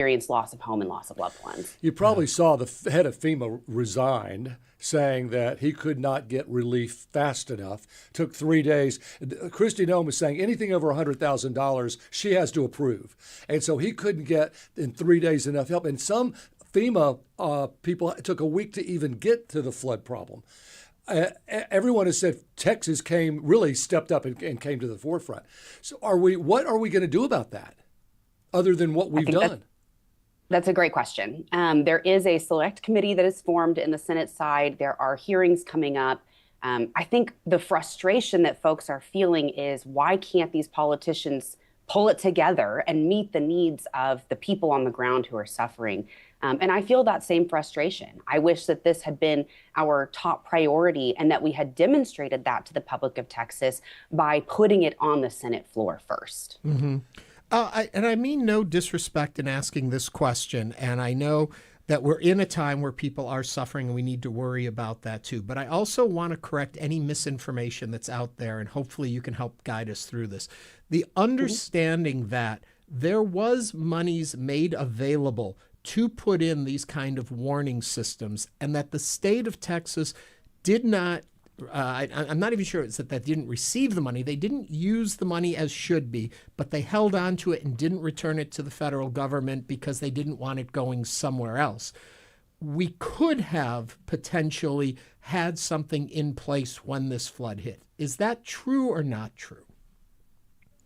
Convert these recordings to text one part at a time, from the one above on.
experienced loss of home and loss of loved ones. You probably saw the head of FEMA resigned, saying that he could not get relief fast enough. Took 3 days. Kristi Noem was saying anything over $100,000, she has to approve. And so he couldn't get in 3 days enough help. And some FEMA people took a week to even get to the flood problem. Everyone has said Texas really stepped up and came to the forefront. So what are we going to do about that, other than what we've done? That's a great question. There is a select committee that is formed in the Senate side. There are hearings coming up. I think the frustration that folks are feeling is, why can't these politicians pull it together and meet the needs of the people on the ground who are suffering? And I feel that same frustration. I wish that this had been our top priority and that we had demonstrated that to the public of Texas by putting it on the Senate floor first. Mm-hmm. And I mean no disrespect in asking this question, and I know that we're in a time where people are suffering and we need to worry about that too. But I also want to correct any misinformation that's out there, and hopefully you can help guide us through this. The understanding that there was monies made available to put in these kind of warning systems, and that the state of Texas did not, I'm not even sure it's that they didn't receive the money. They didn't use the money as should be, but they held on to it and didn't return it to the federal government because they didn't want it going somewhere else. We could have potentially had something in place when this flood hit. Is that true or not true?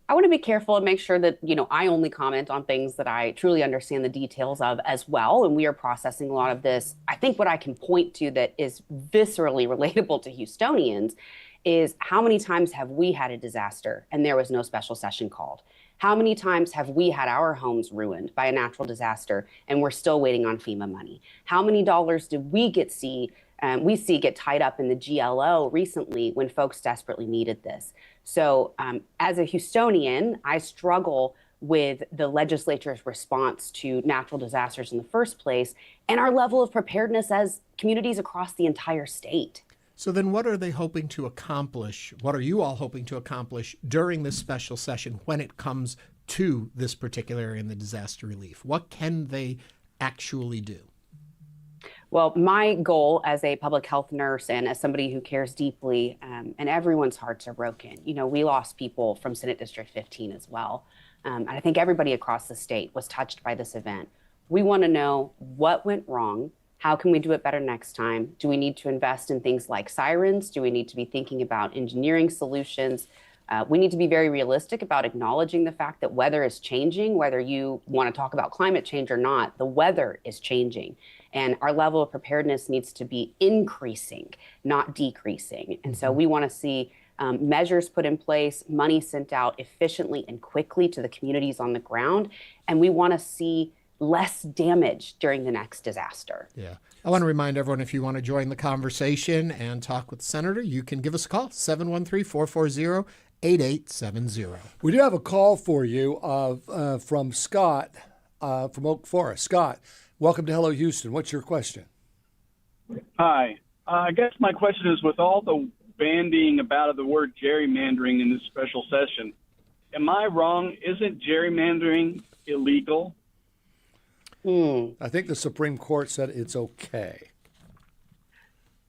I want to be careful and make sure that, I only comment on things that I truly understand the details of as well. And we are processing a lot of this. I think what I can point to that is viscerally relatable to Houstonians is, how many times have we had a disaster and there was no special session called? How many times have we had our homes ruined by a natural disaster and we're still waiting on FEMA money? How many dollars did we see get tied up in the GLO recently when folks desperately needed this? So as a Houstonian, I struggle with the legislature's response to natural disasters in the first place and our level of preparedness as communities across the entire state. So then what are they hoping to accomplish? What are you all hoping to accomplish during this special session when it comes to this particular area in the disaster relief? What can they actually do? Well, my goal as a public health nurse and as somebody who cares deeply, and everyone's hearts are broken. We lost people from Senate District 15 as well. And I think everybody across the state was touched by this event. We want to know what went wrong. How can we do it better next time? Do we need to invest in things like sirens? Do we need to be thinking about engineering solutions? We need to be very realistic about acknowledging the fact that weather is changing. Whether you want to talk about climate change or not, the weather is changing. And our level of preparedness needs to be increasing, not decreasing. And so we want to see measures put in place, money sent out efficiently and quickly to the communities on the ground. And we want to see less damage during the next disaster. Yeah. I want to remind everyone, if you want to join the conversation and talk with the senator, you can give us a call, 713-440-8870. We do have a call for you from Scott from Oak Forest. Scott, welcome to Hello Houston. What's your question? Hi. I guess my question is, with all the bandying about the word gerrymandering in this special session, am I wrong? Isn't gerrymandering illegal? I think the Supreme Court said it's okay.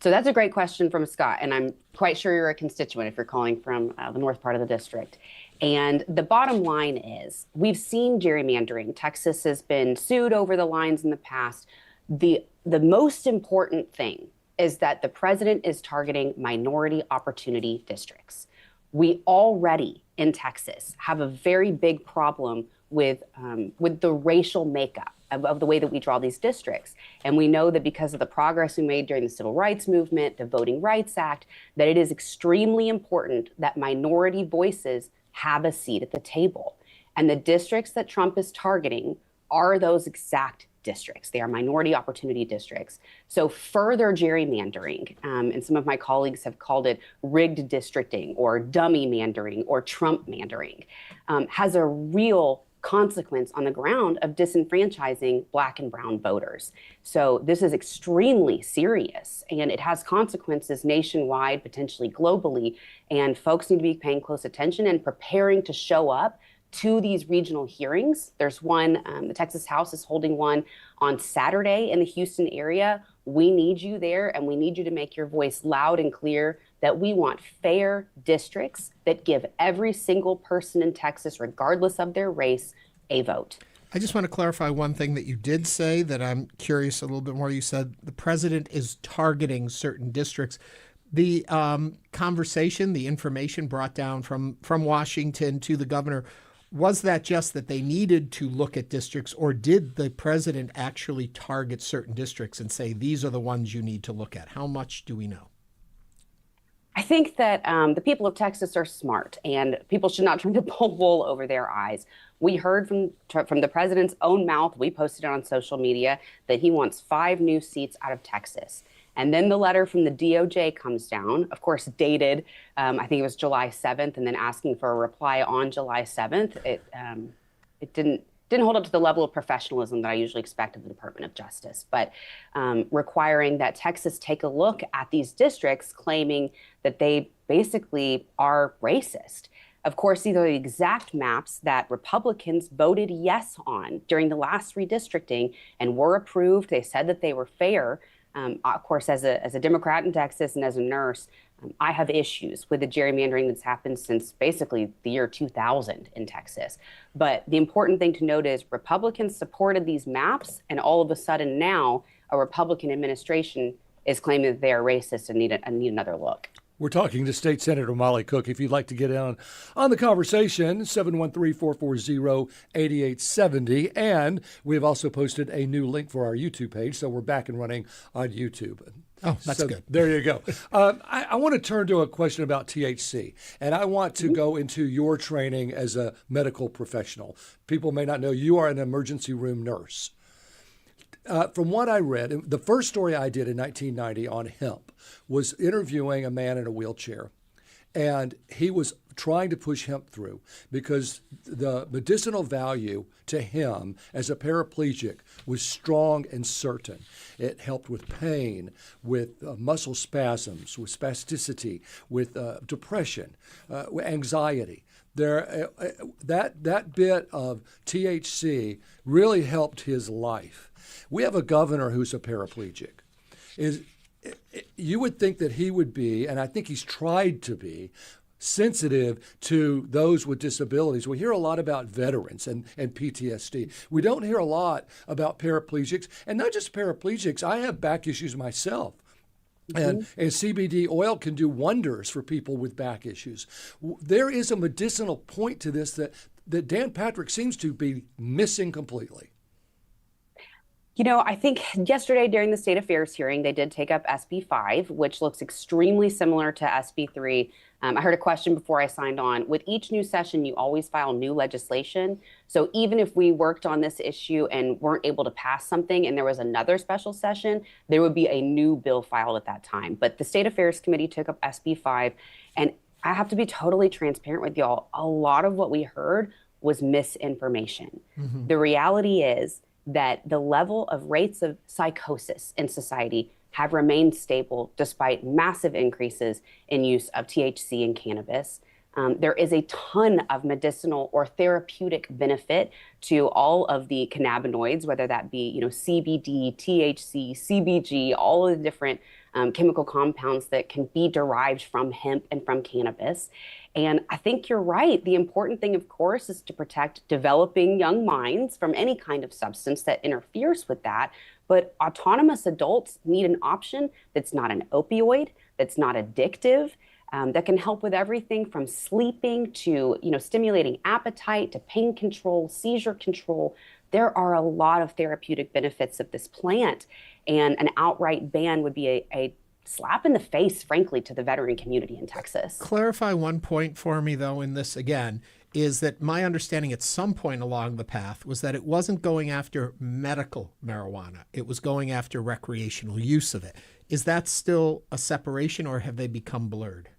So that's a great question from Scott, and I'm quite sure you're a constituent if you're calling from the north part of the district. And the bottom line is, we've seen gerrymandering. Texas has been sued over the lines in the past. The most important thing is that the president is targeting minority opportunity districts. We already in Texas have a very big problem with the racial makeup of the way that we draw these districts. And we know that because of the progress we made during the Civil Rights Movement, the Voting Rights Act, that it is extremely important that minority voices have a seat at the table. And the districts that Trump is targeting are those exact districts. They are minority opportunity districts. So further gerrymandering, and some of my colleagues have called it rigged districting or dummy mandering or Trump mandering, has a real consequence on the ground of disenfranchising Black and brown voters. So this is extremely serious, and it has consequences nationwide, potentially globally, and folks need to be paying close attention and preparing to show up to these regional hearings. There's one, the Texas House is holding one on Saturday in the Houston area. We need you there, and we need you to make your voice loud and clear that we want fair districts that give every single person in Texas, regardless of their race, a vote. I just want to clarify one thing that you did say that I'm curious a little bit more. You said the president is targeting certain districts. The conversation, the information brought down from Washington to the governor, was that just that they needed to look at districts, or did the president actually target certain districts and say, these are the ones you need to look at? How much do we know? I think that the people of Texas are smart, and people should not try to pull wool over their eyes. We heard from the president's own mouth, we posted it on social media, that he wants 5 new seats out of Texas. And then the letter from the DOJ comes down, of course, dated, I think it was July 7th, and then asking for a reply on July 7th. It didn't hold up to the level of professionalism that I usually expect of the Department of Justice, but requiring that Texas take a look at these districts, claiming that they basically are racist. Of course, these are the exact maps that Republicans voted yes on during the last redistricting and were approved. They said that they were fair. Of course, as a Democrat in Texas and as a nurse, I have issues with the gerrymandering that's happened since basically the year 2000 in Texas. But the important thing to note is Republicans supported these maps, and all of a sudden now a Republican administration is claiming that they are racist and need another look. We're talking to State Senator Molly Cook. If you'd like to get in on the conversation, 713-440-8870. And we have also posted a new link for our YouTube page, so we're back and running on YouTube. Oh, that's good. There you go. I want to turn to a question about THC, and I want to go into your training as a medical professional. People may not know you are an emergency room nurse. From what I read, the first story I did in 1990 on hemp was interviewing a man in a wheelchair, and he was trying to push hemp through because the medicinal value to him as a paraplegic was strong and certain. It helped with pain, with muscle spasms, with spasticity, with depression, with anxiety. That bit of THC really helped his life. We have a governor who's a paraplegic. You would think that he would be, and I think he's tried to be, sensitive to those with disabilities. We hear a lot about veterans and PTSD. We don't hear a lot about paraplegics, and not just paraplegics. I have back issues myself. And CBD oil can do wonders for people with back issues. There is a medicinal point to this that Dan Patrick seems to be missing completely. You know, I think yesterday during the State Affairs hearing, they did take up SB 5, which looks extremely similar to SB 3. I heard a question before I signed on. With each new session, you always file new legislation. So even if we worked on this issue and weren't able to pass something and there was another special session, there would be a new bill filed at that time. But the State Affairs Committee took up SB 5. And I have to be totally transparent with y'all. A lot of what we heard was misinformation. The reality is that the level of rates of psychosis in society have remained stable despite massive increases in use of THC and cannabis. There is a ton of medicinal or therapeutic benefit to all of the cannabinoids, whether that be, CBD, THC, CBG, all of the different chemical compounds that can be derived from hemp and from cannabis. And I think you're right. The important thing, of course, is to protect developing young minds from any kind of substance that interferes with that. But autonomous adults need an option that's not an opioid, that's not addictive, that can help with everything from sleeping to, stimulating appetite to pain control, seizure control. There are a lot of therapeutic benefits of this plant, and an outright ban would be a slap in the face, frankly, to the veteran community in Texas. Clarify one point for me, though, in this again, is that my understanding at some point along the path was that it wasn't going after medical marijuana. It was going after recreational use of it. Is that still a separation, or have they become blurred?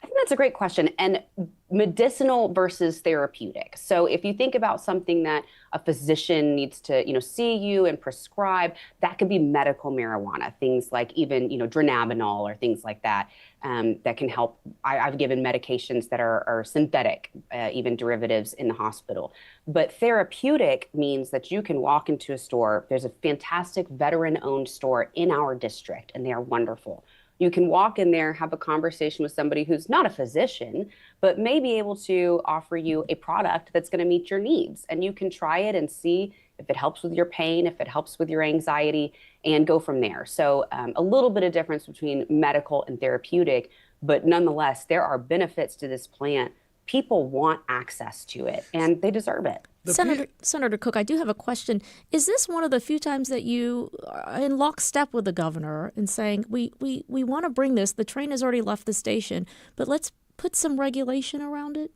I think That's a great question. And medicinal versus therapeutic. So if you think about something that a physician needs to, see you and prescribe, that could be medical marijuana, things like even, dronabinol or things like that, that can help. I've given medications that are synthetic, even derivatives in the hospital. But therapeutic means that you can walk into a store. There's a fantastic veteran-owned store in our district, and they are wonderful. You can walk in there, have a conversation with somebody who's not a physician, but may be able to offer you a product that's going to meet your needs. And you can try it and see if it helps with your pain, if it helps with your anxiety, and go from there. So a little bit of difference between medical and therapeutic, but nonetheless, there are benefits to this plant. People want access to it, and they deserve it. Senator Cook, I do have a question. Is this one of the few times that you are in lockstep with the governor in saying, we want to bring this, the train has already left the station, but let's put some regulation around it?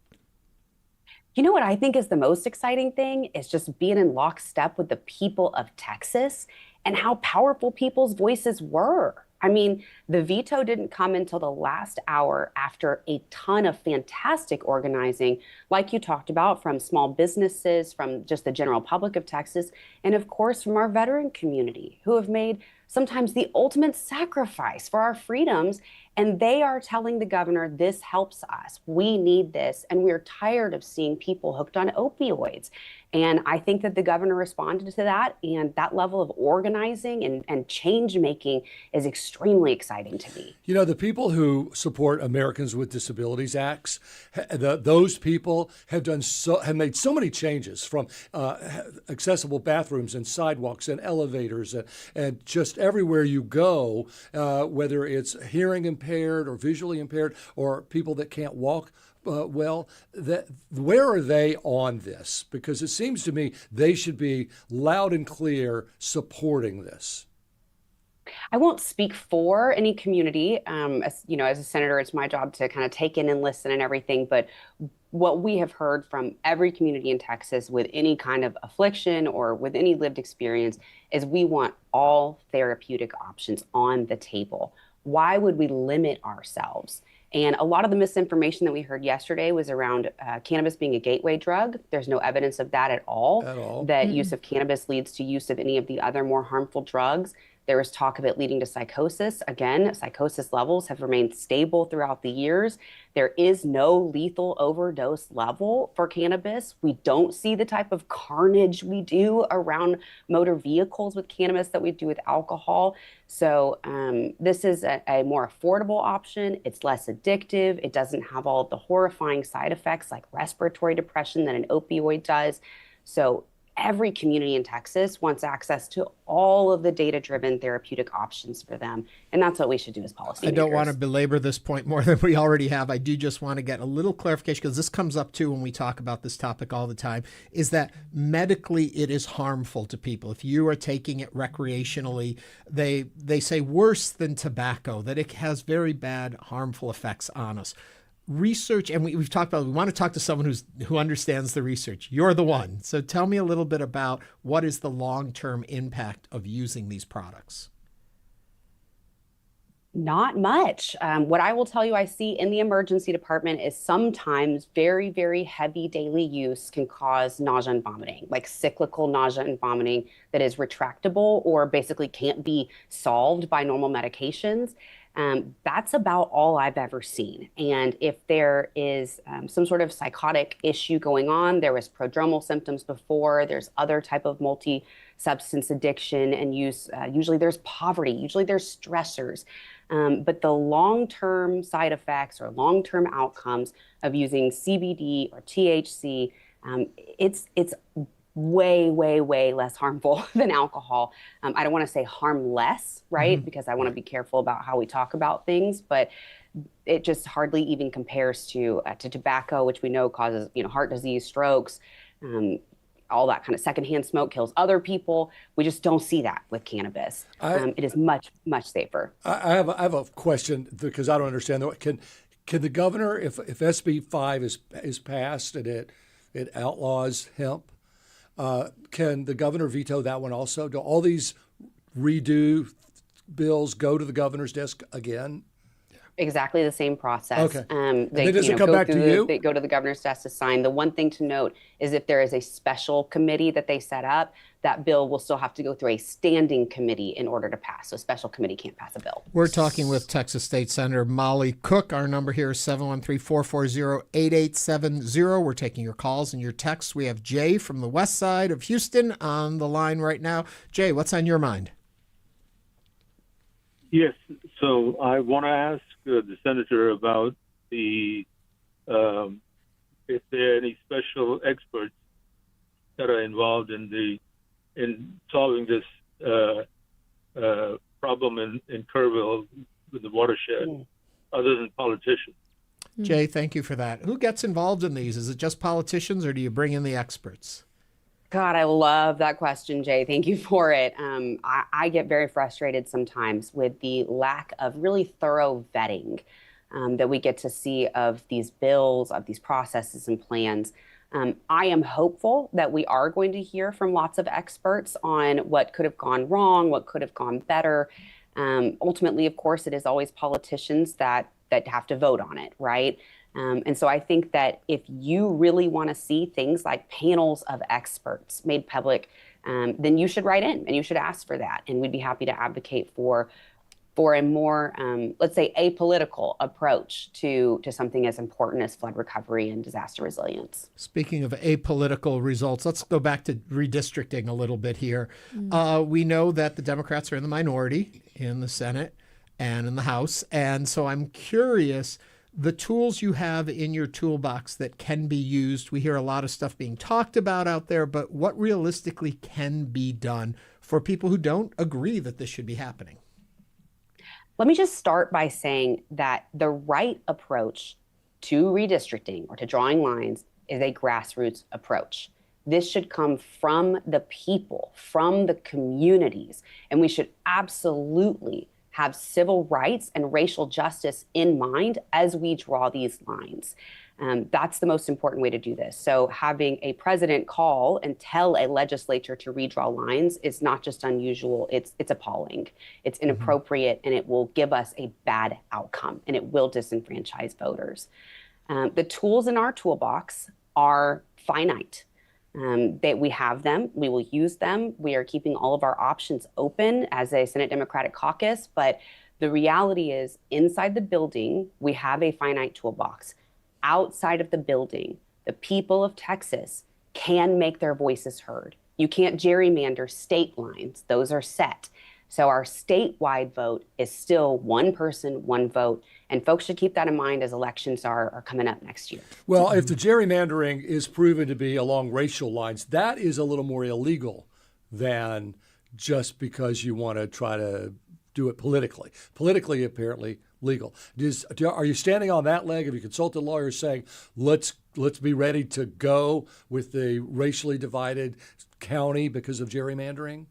You know what I think is the most exciting thing is just being in lockstep with the people of Texas and how powerful people's voices were. I mean, the veto didn't come until the last hour after a ton of fantastic organizing, like you talked about, from small businesses, from just the general public of Texas, and of course, from our veteran community who have made sometimes the ultimate sacrifice for our freedoms. And they are telling the governor, this helps us. We need this. And we're tired of seeing people hooked on opioids. And I think that the governor responded to that. And that level of organizing and change making is extremely exciting to me. The people who support Americans with Disabilities Acts, those people have made so many changes, from accessible bathrooms and sidewalks and elevators and just everywhere you go, whether it's hearing impaired or visually impaired or people that can't walk where are they on this? Because it seems to me they should be loud and clear supporting this. I won't speak for any community. As a senator, it's my job to kind of take in and listen and everything. But what we have heard from every community in Texas with any kind of affliction or with any lived experience is we want all therapeutic options on the table. Why would we limit ourselves? And a lot of the misinformation that we heard yesterday was around cannabis being a gateway drug. There's no evidence of that at all. That use of cannabis leads to use of any of the other more harmful drugs. There was talk of it leading to psychosis. Again, psychosis levels have remained stable throughout the years. There is no lethal overdose level for cannabis. We don't see the type of carnage we do around motor vehicles with cannabis that we do with alcohol. So this is a more affordable option. It's less addictive. It doesn't have all of the horrifying side effects like respiratory depression that an opioid does. So every community in Texas wants access to all of the data-driven therapeutic options for them. And that's what we should do as policymakers. I don't want to belabor this point more than we already have. I do just want to get a little clarification, because this comes up too when we talk about this topic all the time, is that medically it is harmful to people. If you are taking it recreationally, they say worse than tobacco, that it has very bad harmful effects on us. Research, and we've talked about, we want to talk to someone who understands the research. You're the one. So tell me a little bit about what is the long-term impact of using these products? Not much. What I will tell you I see in the emergency department is sometimes very, very heavy daily use can cause nausea and vomiting, like cyclical nausea and vomiting that is retractable or basically can't be solved by normal medications. That's about all I've ever seen. And if there is some sort of psychotic issue going on, there was prodromal symptoms before, there's other type of multi-substance addiction and use, usually there's poverty, usually there's stressors. But the long-term side effects or long-term outcomes of using CBD or THC, it's way, way, way less harmful than alcohol. I don't want to say harmless, right? Because I want to be careful about how we talk about things, but it just hardly even compares to tobacco, which we know causes, heart disease, strokes, all that kind of secondhand smoke kills other people. We just don't see that with cannabis. It is much, much safer. I have a question because I don't understand. Can the governor, if SB 5 is passed and it outlaws hemp, can the governor veto that one also? Do all these redo bills go to the governor's desk again? Exactly the same process. Okay. And They then does it come go back to through you? They go to the governor's desk to sign. The one thing to note is if there is a special committee that they set up, that bill will still have to go through a standing committee in order to pass. So a special committee can't pass a bill. We're talking with Texas State Senator Molly Cook. Our number here is 713-440-8870. We're taking your calls and your texts. We have Jay from the west side of Houston on the line right now. Jay, what's on your mind? Yes. So I want to ask the senator about if there are any special experts that are involved in solving this problem in Kerrville with the watershed, other than politicians. Jay, thank you for that. Who gets involved in these? Is it just politicians, or do you bring in the experts? God, I love that question, Jay. Thank you for it. I get very frustrated sometimes with the lack of really thorough vetting that we get to see of these bills, of these processes and plans. I am hopeful that we are going to hear from lots of experts on what could have gone wrong, what could have gone better. Ultimately, of course, it is always politicians that have to vote on it, right? And so I think that if you really want to see things like panels of experts made public, then you should write in and you should ask for that. And we'd be happy to advocate for a more, let's say, apolitical approach to something as important as flood recovery and disaster resilience. Speaking of apolitical results, let's go back to redistricting a little bit here. We know that the Democrats are in the minority in the Senate and in the House. And so I'm curious, the tools you have in your toolbox that can be used. We hear a lot of stuff being talked about out there, but what realistically can be done for people who don't agree that this should be happening? Let me just start by saying that the right approach to redistricting or to drawing lines is a grassroots approach. This should come from the people, from the communities, and we should absolutely have civil rights and racial justice in mind as we draw these lines. That's the most important way to do this. So having a president call and tell a legislature to redraw lines is not just unusual, it's appalling. It's inappropriate, and it will give us a bad outcome, and it will disenfranchise voters. The tools in our toolbox are finite. That we have them, we will use them. We are keeping all of our options open as a Senate Democratic caucus, but the reality is inside the building, we have a finite toolbox. Outside of the building, the people of Texas can make their voices heard. You can't gerrymander state lines, those are set. So our statewide vote is still one person, one vote. And folks should keep that in mind as elections are coming up next year. Well, if the gerrymandering is proven to be along racial lines, that is a little more illegal than just because you want to try to do it politically. Politically, apparently, legal. Are you standing on that leg? Have you consulted lawyers saying, let's be ready to go with the racially divided county because of gerrymandering?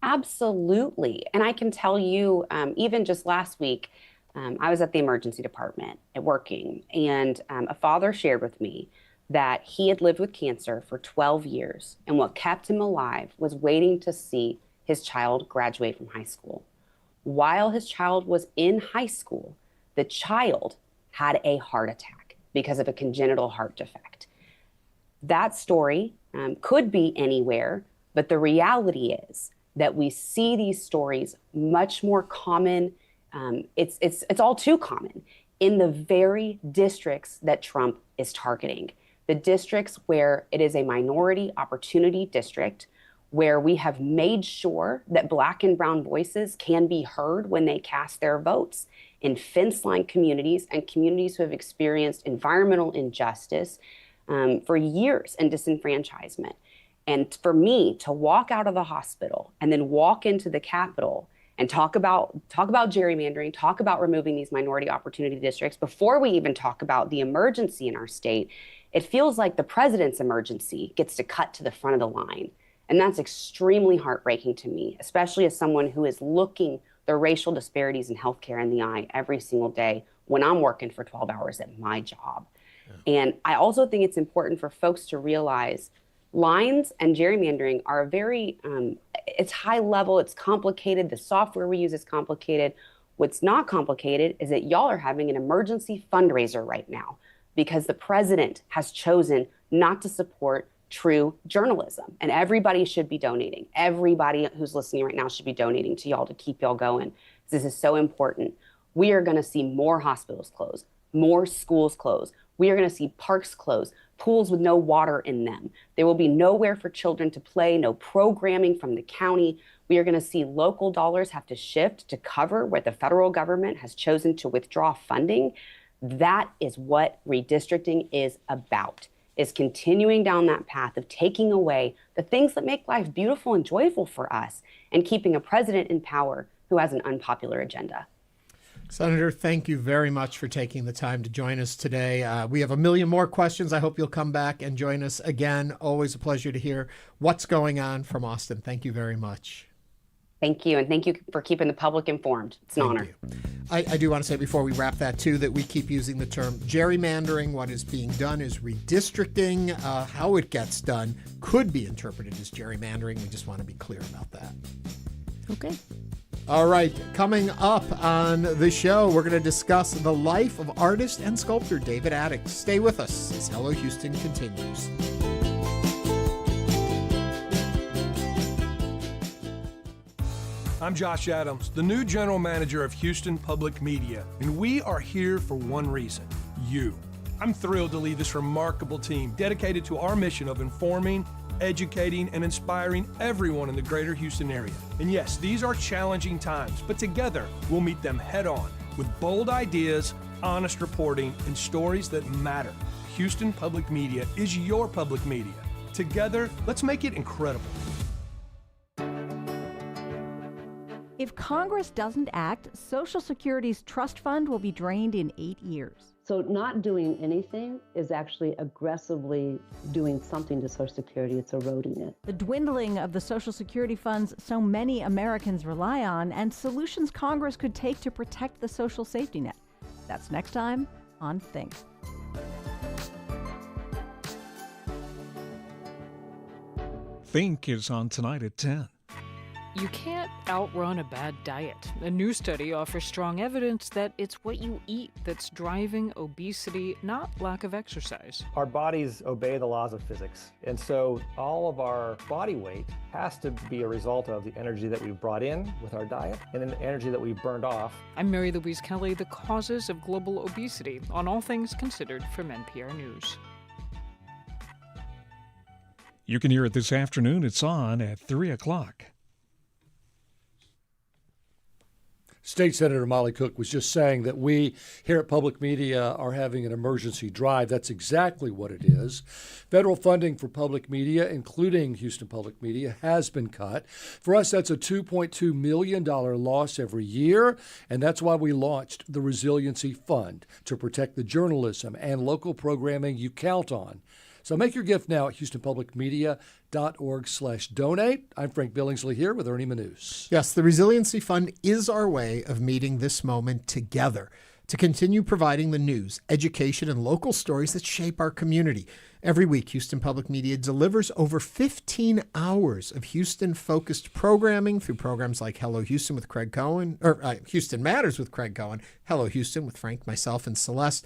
Absolutely. And I can tell you, even just last week, I was at the emergency department working, and a father shared with me that he had lived with cancer for 12 years, and what kept him alive was waiting to see his child graduate from high school. While his child was in high school, the child had a heart attack because of a congenital heart defect. That story could be anywhere, but the reality is that we see these stories much more common. It's all too common in the very districts that Trump is targeting, the districts where it is a minority opportunity district, where we have made sure that Black and brown voices can be heard when they cast their votes, in fence-line communities and communities who have experienced environmental injustice for years and disenfranchisement. And for me to walk out of the hospital and then walk into the Capitol and talk about gerrymandering, talk about removing these minority opportunity districts before we even talk about the emergency in our state, it feels like the president's emergency gets to cut to the front of the line. And that's extremely heartbreaking to me, especially as someone who is looking the racial disparities in healthcare in the eye every single day when I'm working for 12 hours at my job. Yeah. And I also think it's important for folks to realize lines and gerrymandering are very, it's high level, it's complicated, the software we use is complicated. What's not complicated is that y'all are having an emergency fundraiser right now because the president has chosen not to support true journalism. And everybody should be donating. Everybody who's listening right now should be donating to y'all to keep y'all going. This is so important. We are going to see more hospitals close, more schools close. We are going to see parks close, pools with no water in them. There will be nowhere for children to play, no programming from the county. We are going to see local dollars have to shift to cover where the federal government has chosen to withdraw funding. That is what redistricting is about, is continuing down that path of taking away the things that make life beautiful and joyful for us and keeping a president in power who has an unpopular agenda. Senator, thank you very much for taking the time to join us today. We have a million more questions. I hope you'll come back and join us again. Always a pleasure to hear what's going on from Austin. Thank you very much. Thank you. And thank you for keeping the public informed. It's an honor. I do want to say before we wrap that, too, that we keep using the term gerrymandering. What is being done is redistricting. How it gets done could be interpreted as gerrymandering. We just want to be clear about that. Okay. All right. Coming up on the show, we're going to discuss the life of artist and sculptor David Adickes. Stay with us as Hello Houston continues. I'm Josh Adams, the new general manager of Houston Public Media, and we are here for one reason, you. I'm thrilled to lead this remarkable team dedicated to our mission of informing, educating, and inspiring everyone in the greater Houston area. And yes, these are challenging times, but together we'll meet them head on with bold ideas, honest reporting, and stories that matter. Houston Public Media is your public media. Together, let's make it incredible. If Congress doesn't act, Social Security's trust fund will be drained in 8 years. So not doing anything is actually aggressively doing something to Social Security. It's eroding it. The dwindling of the Social Security funds so many Americans rely on, and solutions Congress could take to protect the social safety net. That's next time on Think. Think is on tonight at 10. You can't outrun a bad diet. A new study offers strong evidence that it's what you eat that's driving obesity, not lack of exercise. Our bodies obey the laws of physics, and so all of our body weight has to be a result of the energy that we've brought in with our diet and then the energy that we've burned off. I'm Mary Louise Kelly, the causes of global obesity, on All Things Considered from NPR News. You can hear it this afternoon. It's on at 3 o'clock. State Senator Molly Cook was just saying that we here at Public Media are having an emergency drive. That's exactly what it is. Federal funding for public media, including Houston Public Media, has been cut. For us, that's a $2.2 million loss every year, and that's why we launched the Resiliency Fund to protect the journalism and local programming you count on. So make your gift now at HoustonPublicMedia.org/donate. I'm Frank Billingsley here with Ernie Manouse. Yes, the Resiliency Fund is our way of meeting this moment together to continue providing the news, education, and local stories that shape our community. Every week, Houston Public Media delivers over 15 hours of Houston-focused programming through programs like Hello Houston with Craig Cohen, or Houston Matters with Craig Cohen, Hello Houston with Frank, myself, and Celeste.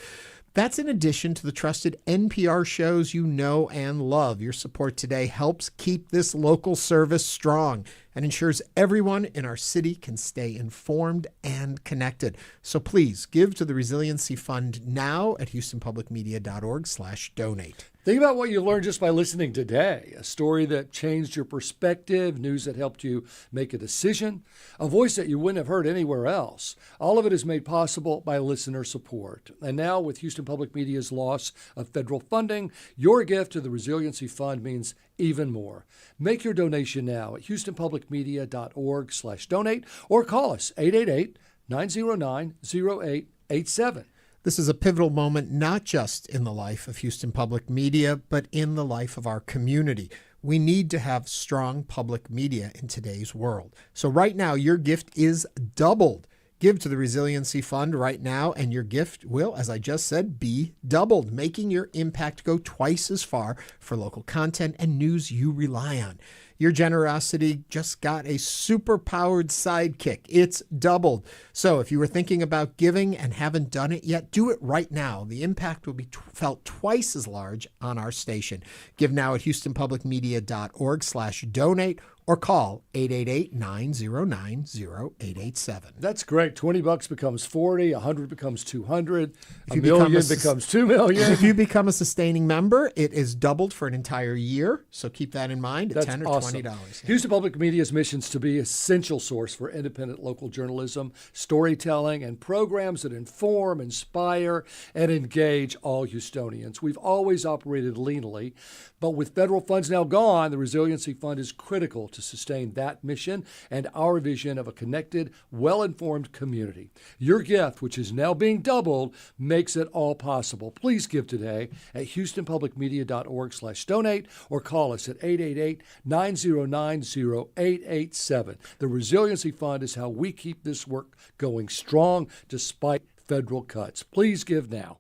That's in addition to the trusted NPR shows you know and love. Your support today helps keep this local service strong and ensures everyone in our city can stay informed and connected. So please give to the Resiliency Fund now at HoustonPublicMedia.org/donate. Think about what you learned just by listening today. A story that changed your perspective, news that helped you make a decision, a voice that you wouldn't have heard anywhere else. All of it is made possible by listener support. And now with Houston Public Media's loss of federal funding, your gift to the Resiliency Fund means even more. Make your donation now at HoustonPublicMedia.org/donate or call us 888-909-0887. This is a pivotal moment, not just in the life of Houston Public Media, but in the life of our community. We need to have strong public media in today's world. So right now, your gift is doubled. Give to the Resiliency Fund right now, and your gift will, as I just said, be doubled, making your impact go twice as far for local content and news you rely on. Your generosity just got a super-powered sidekick. It's doubled. So if you were thinking about giving and haven't done it yet, do it right now. The impact will be felt twice as large on our station. Give now at houstonpublicmedia.org/donate or call 888-909-0887. That's great. $20 becomes $40, $100 becomes $200, $1 million becomes $2 million. If you become a sustaining member, it is doubled for an entire year. So keep that in mind at $10 or awesome. $20. Houston Public Media's mission is to be an essential source for independent local journalism, storytelling, and programs that inform, inspire, and engage all Houstonians. We've always operated leanly, but with federal funds now gone, the Resiliency Fund is critical to sustain that mission and our vision of a connected, well-informed community. Your gift, which is now being doubled, makes it all possible. Please give today at houstonpublicmedia.org/donate or call us at 888-909-0887. The Resiliency Fund is how we keep this work going strong despite federal cuts. Please give now.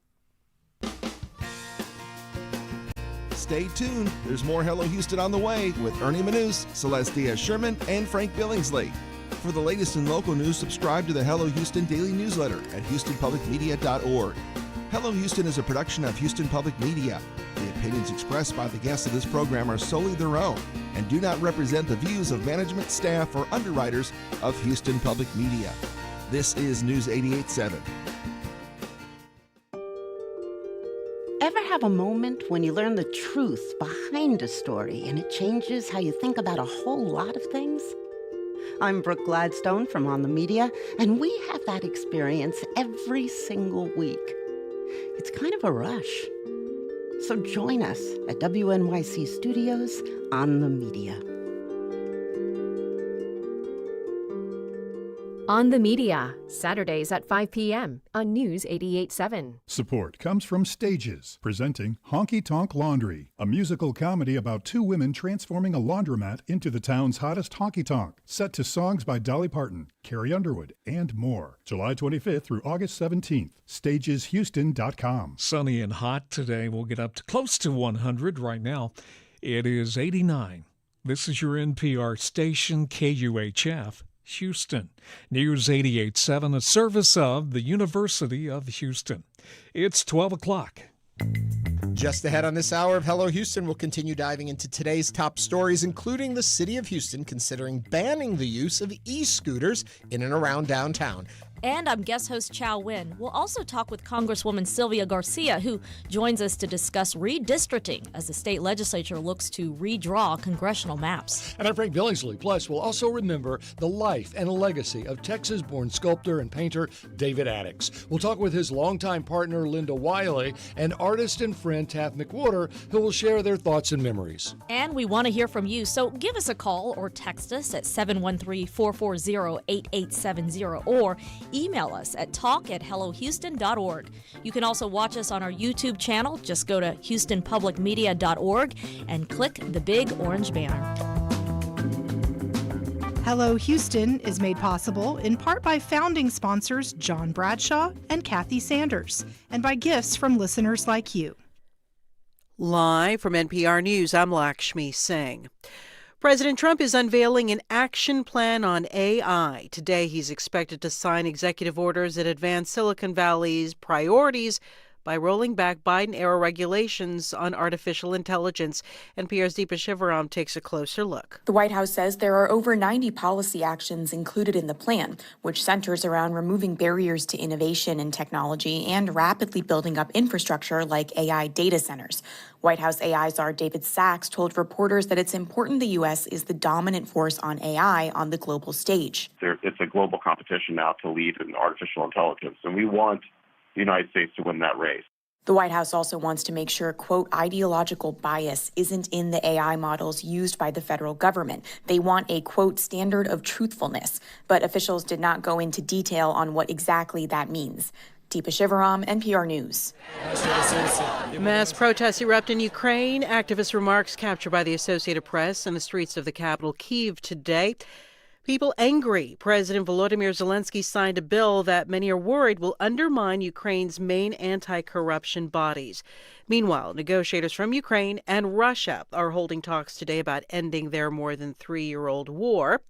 Stay tuned. There's more Hello Houston on the way with Ernie Manouse, Celeste Díaz Schurman, and Frank Billingsley. For the latest in local news, subscribe to the Hello Houston daily newsletter at houstonpublicmedia.org. Hello Houston is a production of Houston Public Media. The opinions expressed by the guests of this program are solely their own and do not represent the views of management, staff, or underwriters of Houston Public Media. This is News 88.7. Ever have a moment when you learn the truth behind a story and it changes how you think about a whole lot of things? I'm Brooke Gladstone from On the Media, and we have that experience every single week. It's kind of a rush. So join us at WNYC Studios On the Media. On the Media, Saturdays at 5 p.m. on News 88.7. Support comes from Stages, presenting Honky Tonk Laundry, a musical comedy about two women transforming a laundromat into the town's hottest honky tonk, set to songs by Dolly Parton, Carrie Underwood, and more. July 25th through August 17th. StagesHouston.com. Sunny and hot today. We'll get up to close to 100 right now. It is 89. This is your NPR station, KUHF. Houston. News 88.7, a service of the University of Houston. It's 12 o'clock. Just ahead on this hour of Hello Houston, we'll continue diving into today's top stories, including the city of Houston considering banning the use of e-scooters in and around downtown. And I'm guest host Chow Win. We'll also talk with Congresswoman Sylvia Garcia, who joins us to discuss redistricting as the state legislature looks to redraw congressional maps. And I'm Frank Billingsley. Plus, we'll also remember the life and legacy of Texas-born sculptor and painter David Adickes. We'll talk with his longtime partner Linda Wiley and artist and friend Taft McWhorter, who will share their thoughts and memories. And we want to hear from you, so give us a call or text us at 713-440-8870 or email us at talk@hellohouston.org. You can also watch us on our YouTube channel. Just go to houstonpublicmedia.org and click the big orange banner. Hello Houston is made possible in part by founding sponsors John Bradshaw and Kathy Sanders, and by gifts from listeners like you. Live from NPR News, I'm Lakshmi Singh. President Trump is unveiling an action plan on AI. Today, he's expected to sign executive orders that advance Silicon Valley's priorities by rolling back Biden-era regulations on artificial intelligence. NPR's Deepa Shivaram takes a closer look. The White House says there are over 90 policy actions included in the plan, which centers around removing barriers to innovation and technology and rapidly building up infrastructure like AI data centers. White House AI czar David Sachs told reporters that it's important the U.S. is the dominant force on AI on the global stage. It's a global competition now to lead in artificial intelligence, and we want the United States to win that race. The White House also wants to make sure, quote, ideological bias isn't in the AI models used by the federal government. They want a, quote, standard of truthfulness. But officials did not go into detail on what exactly that means. Deepa Shivaram, NPR News. Mass protests erupt in Ukraine. Activist remarks captured by the Associated Press in the streets of the capital, Kyiv, today. People angry. President Volodymyr Zelensky signed a bill that many are worried will undermine Ukraine's main anti-corruption bodies. Meanwhile, negotiators from Ukraine and Russia are holding talks today about ending their more than 3-year-old war.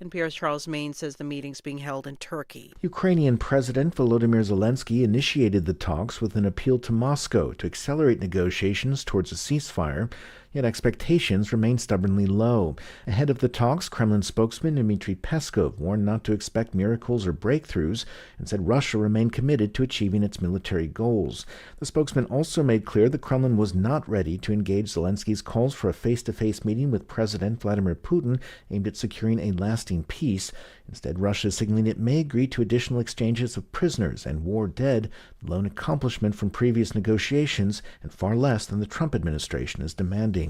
NPR's Charles Maine says the meeting's being held in Turkey. Ukrainian President Volodymyr Zelensky initiated the talks with an appeal to Moscow to accelerate negotiations towards a ceasefire, yet expectations remain stubbornly low. Ahead of the talks, Kremlin spokesman Dmitry Peskov warned not to expect miracles or breakthroughs and said Russia remained committed to achieving its military goals. The spokesman also made clear the Kremlin was not ready to engage Zelensky's calls for a face-to-face meeting with President Vladimir Putin aimed at securing a lasting peace. Instead, Russia is signaling it may agree to additional exchanges of prisoners and war dead, the lone accomplishment from previous negotiations and far less than the Trump administration is demanding.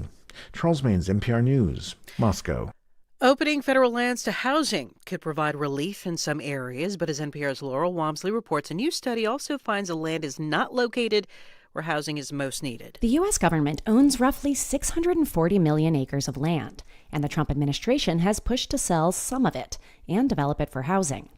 Charles Maines, NPR News, Moscow. Opening federal lands to housing could provide relief in some areas, but as NPR's Laurel Walmsley reports, a new study also finds the land is not located where housing is most needed. The U.S. government owns roughly 640 million acres of land, and the Trump administration has pushed to sell some of it and develop it for housing.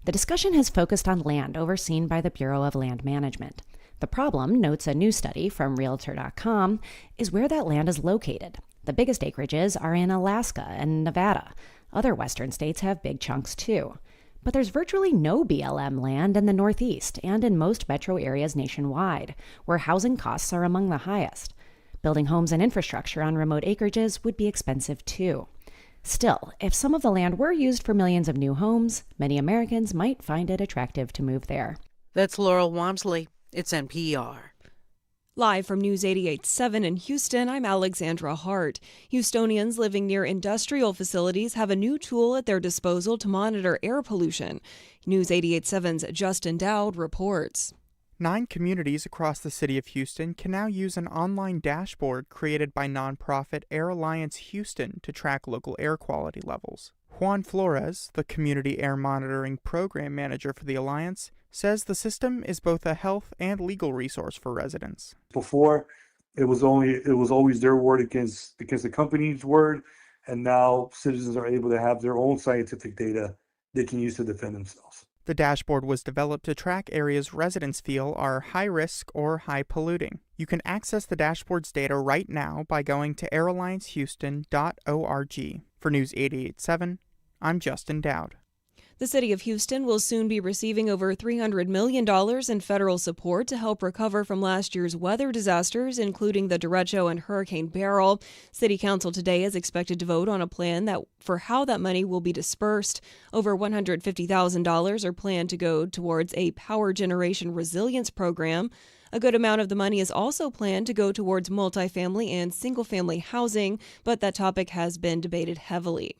The discussion has focused on land overseen by the Bureau of Land Management. The problem, notes a new study from Realtor.com, is where that land is located. The biggest acreages are in Alaska and Nevada. Other western states have big chunks too. But there's virtually no BLM land in the Northeast and in most metro areas nationwide, where housing costs are among the highest. Building homes and infrastructure on remote acreages would be expensive too. Still, if some of the land were used for millions of new homes, many Americans might find it attractive to move there. That's Laurel Walmsley. It's NPR. Live from News 88.7 in Houston, I'm Alexandra Hart. Houstonians living near industrial facilities have a new tool at their disposal to monitor air pollution. News 88.7's Justin Dowd reports. 9 communities across the city of Houston can now use an online dashboard created by nonprofit Air Alliance Houston to track local air quality levels. Juan Flores, the Community Air Monitoring Program Manager for the Alliance, says the system is both a health and legal resource for residents. Before, it was always their word against the company's word, and now citizens are able to have their own scientific data they can use to defend themselves. The dashboard was developed to track areas residents feel are high risk or high polluting. You can access the dashboard's data right now by going to airalliancehouston.org. For News 88.7, I'm Justin Dowd. The city of Houston will soon be receiving over $300 million in federal support to help recover from last year's weather disasters, including the derecho and Hurricane Beryl. City Council today is expected to vote on a plan for how that money will be dispersed. Over $150,000 are planned to go towards a power generation resilience program. A good amount of the money is also planned to go towards multifamily and single-family housing, but that topic has been debated heavily.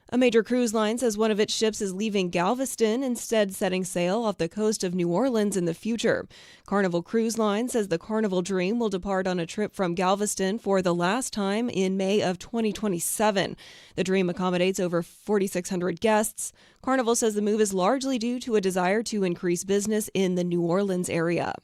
A major cruise line says one of its ships is leaving Galveston, instead setting sail off the coast of New Orleans in the future. Carnival Cruise Line says the Carnival Dream will depart on a trip from Galveston for the last time in May of 2027. The Dream accommodates over 4,600 guests. Carnival says the move is largely due to a desire to increase business in the New Orleans area.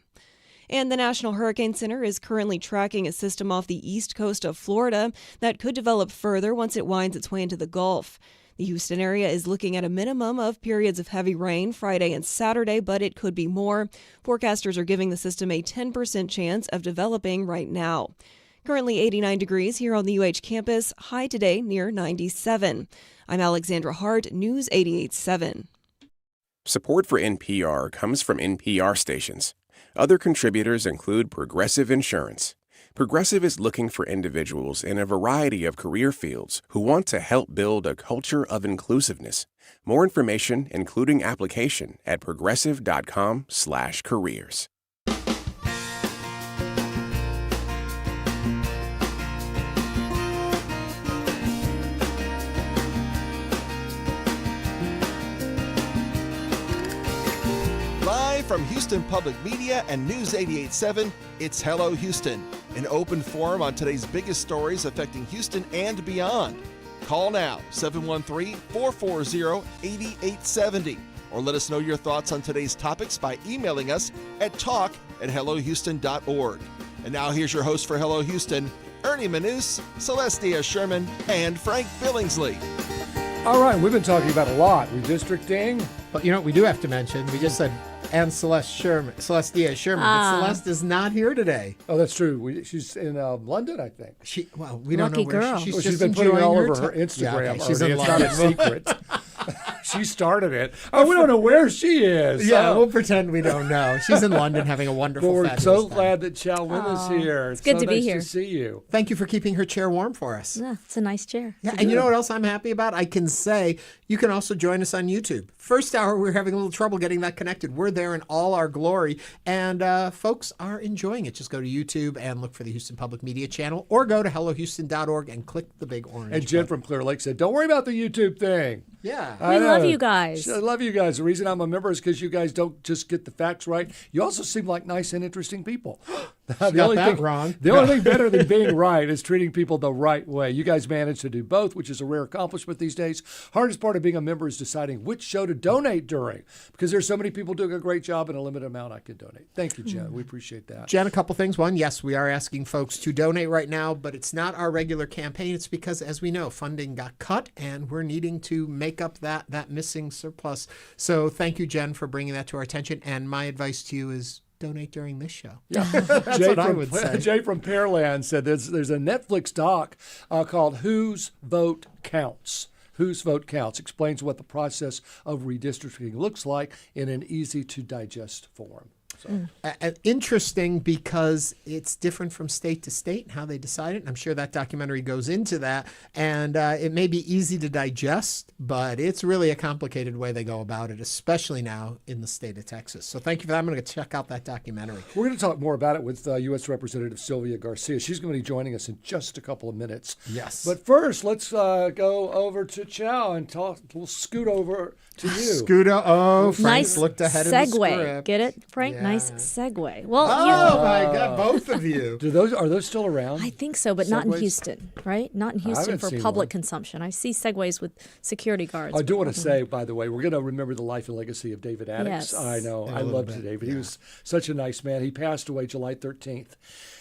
And the National Hurricane Center is currently tracking a system off the east coast of Florida that could develop further once it winds its way into the Gulf. The Houston area is looking at a minimum of periods of heavy rain Friday and Saturday, but it could be more. Forecasters are giving the system a 10% chance of developing right now. Currently 89 degrees here on the UH campus, high today near 97. I'm Alexandra Hart, News 88.7. Support for NPR comes from NPR stations. Other contributors include Progressive Insurance. Progressive is looking for individuals in a variety of career fields who want to help build a culture of inclusiveness. More information, including application, at progressive.com/careers. Live from Houston Public Media and News 88.7, it's Hello Houston, an open forum on today's biggest stories affecting Houston and beyond. Call now, 713-440-8870, or let us know your thoughts on today's topics by emailing us at talk@hellohouston.org. And now here's your host for Hello Houston, Ernie Manouse, Celeste Díaz Schurman, and Frank Billingsley. All right, we've been talking about a lot. Redistricting. But you know what we do have to mention? We just said, and Celeste Díaz Schurman. But Celeste is not here today. Oh, that's true. She's in London, I think. We don't know where she's been putting it all over her Instagram. Yeah, okay. She's in it's London. not a secret. She started it. Oh, we don't know where she is. Yeah, we'll pretend we don't know. She's in London having a wonderful We're fabulous so time. glad that Chow Win is here. It's good to be nice here. to see you. Thank you for keeping her chair warm for us. Yeah, it's a nice chair. Yeah, and you know what else I'm happy about? I can say you can also join us on YouTube. First hour, we were having a little trouble getting that connected. We're there in all our glory, and folks are enjoying it. Just go to YouTube and look for the Houston Public Media channel, or go to hellohouston.org and click the big orange And Jen from Clear Lake said, don't worry about the YouTube thing. Yeah. We love you guys. I love you guys. The reason I'm a member is because you guys don't just get the facts right. You also seem like nice and interesting people. The only thing better than being right is treating people the right way. You guys manage to do both, which is a rare accomplishment these days. Hardest part of being a member is deciding which show to donate during, because there's so many people doing a great job and a limited amount I can donate. Thank you, Jen. We appreciate that. Jen, a couple things. One, yes, we are asking folks to donate right now, but it's not our regular campaign. It's because, as we know, funding got cut, and we're needing to make up that missing surplus. So thank you, Jen, for bringing that to our attention. And my advice to you is donate during this show. Yeah. That's Jay what I would say. Jay from Pearland said there's a Netflix doc called Whose Vote Counts. Whose Vote Counts explains what the process of redistricting looks like in an easy-to-digest form. So. Interesting because it's different from state to state and how they decide it. And I'm sure that documentary goes into that. And it may be easy to digest, but it's really a complicated way they go about it, especially now in the state of Texas. So thank you for that. I'm going to check out that documentary. We're going to talk more about it with U.S. Representative Sylvia Garcia. She's going to be joining us in just a couple of minutes. Yes. But first, let's go over to Chow and talk. We'll scoot over to you. Scooter. Oh, Frank nice looked ahead segue. of the script. Get it, Frank? Yeah. Nice segue. Well, my God, both of you. Are those still around? I think so, but not in Segways? Houston, right? Not in Houston haven't for seen public one. consumption. I see segways with security guards. I do want to say, by the way, we're going to remember the life and legacy of David Adickes. Yes. I know. In a I little loved bit, David. yeah. He was such a nice man. He passed away July 13th.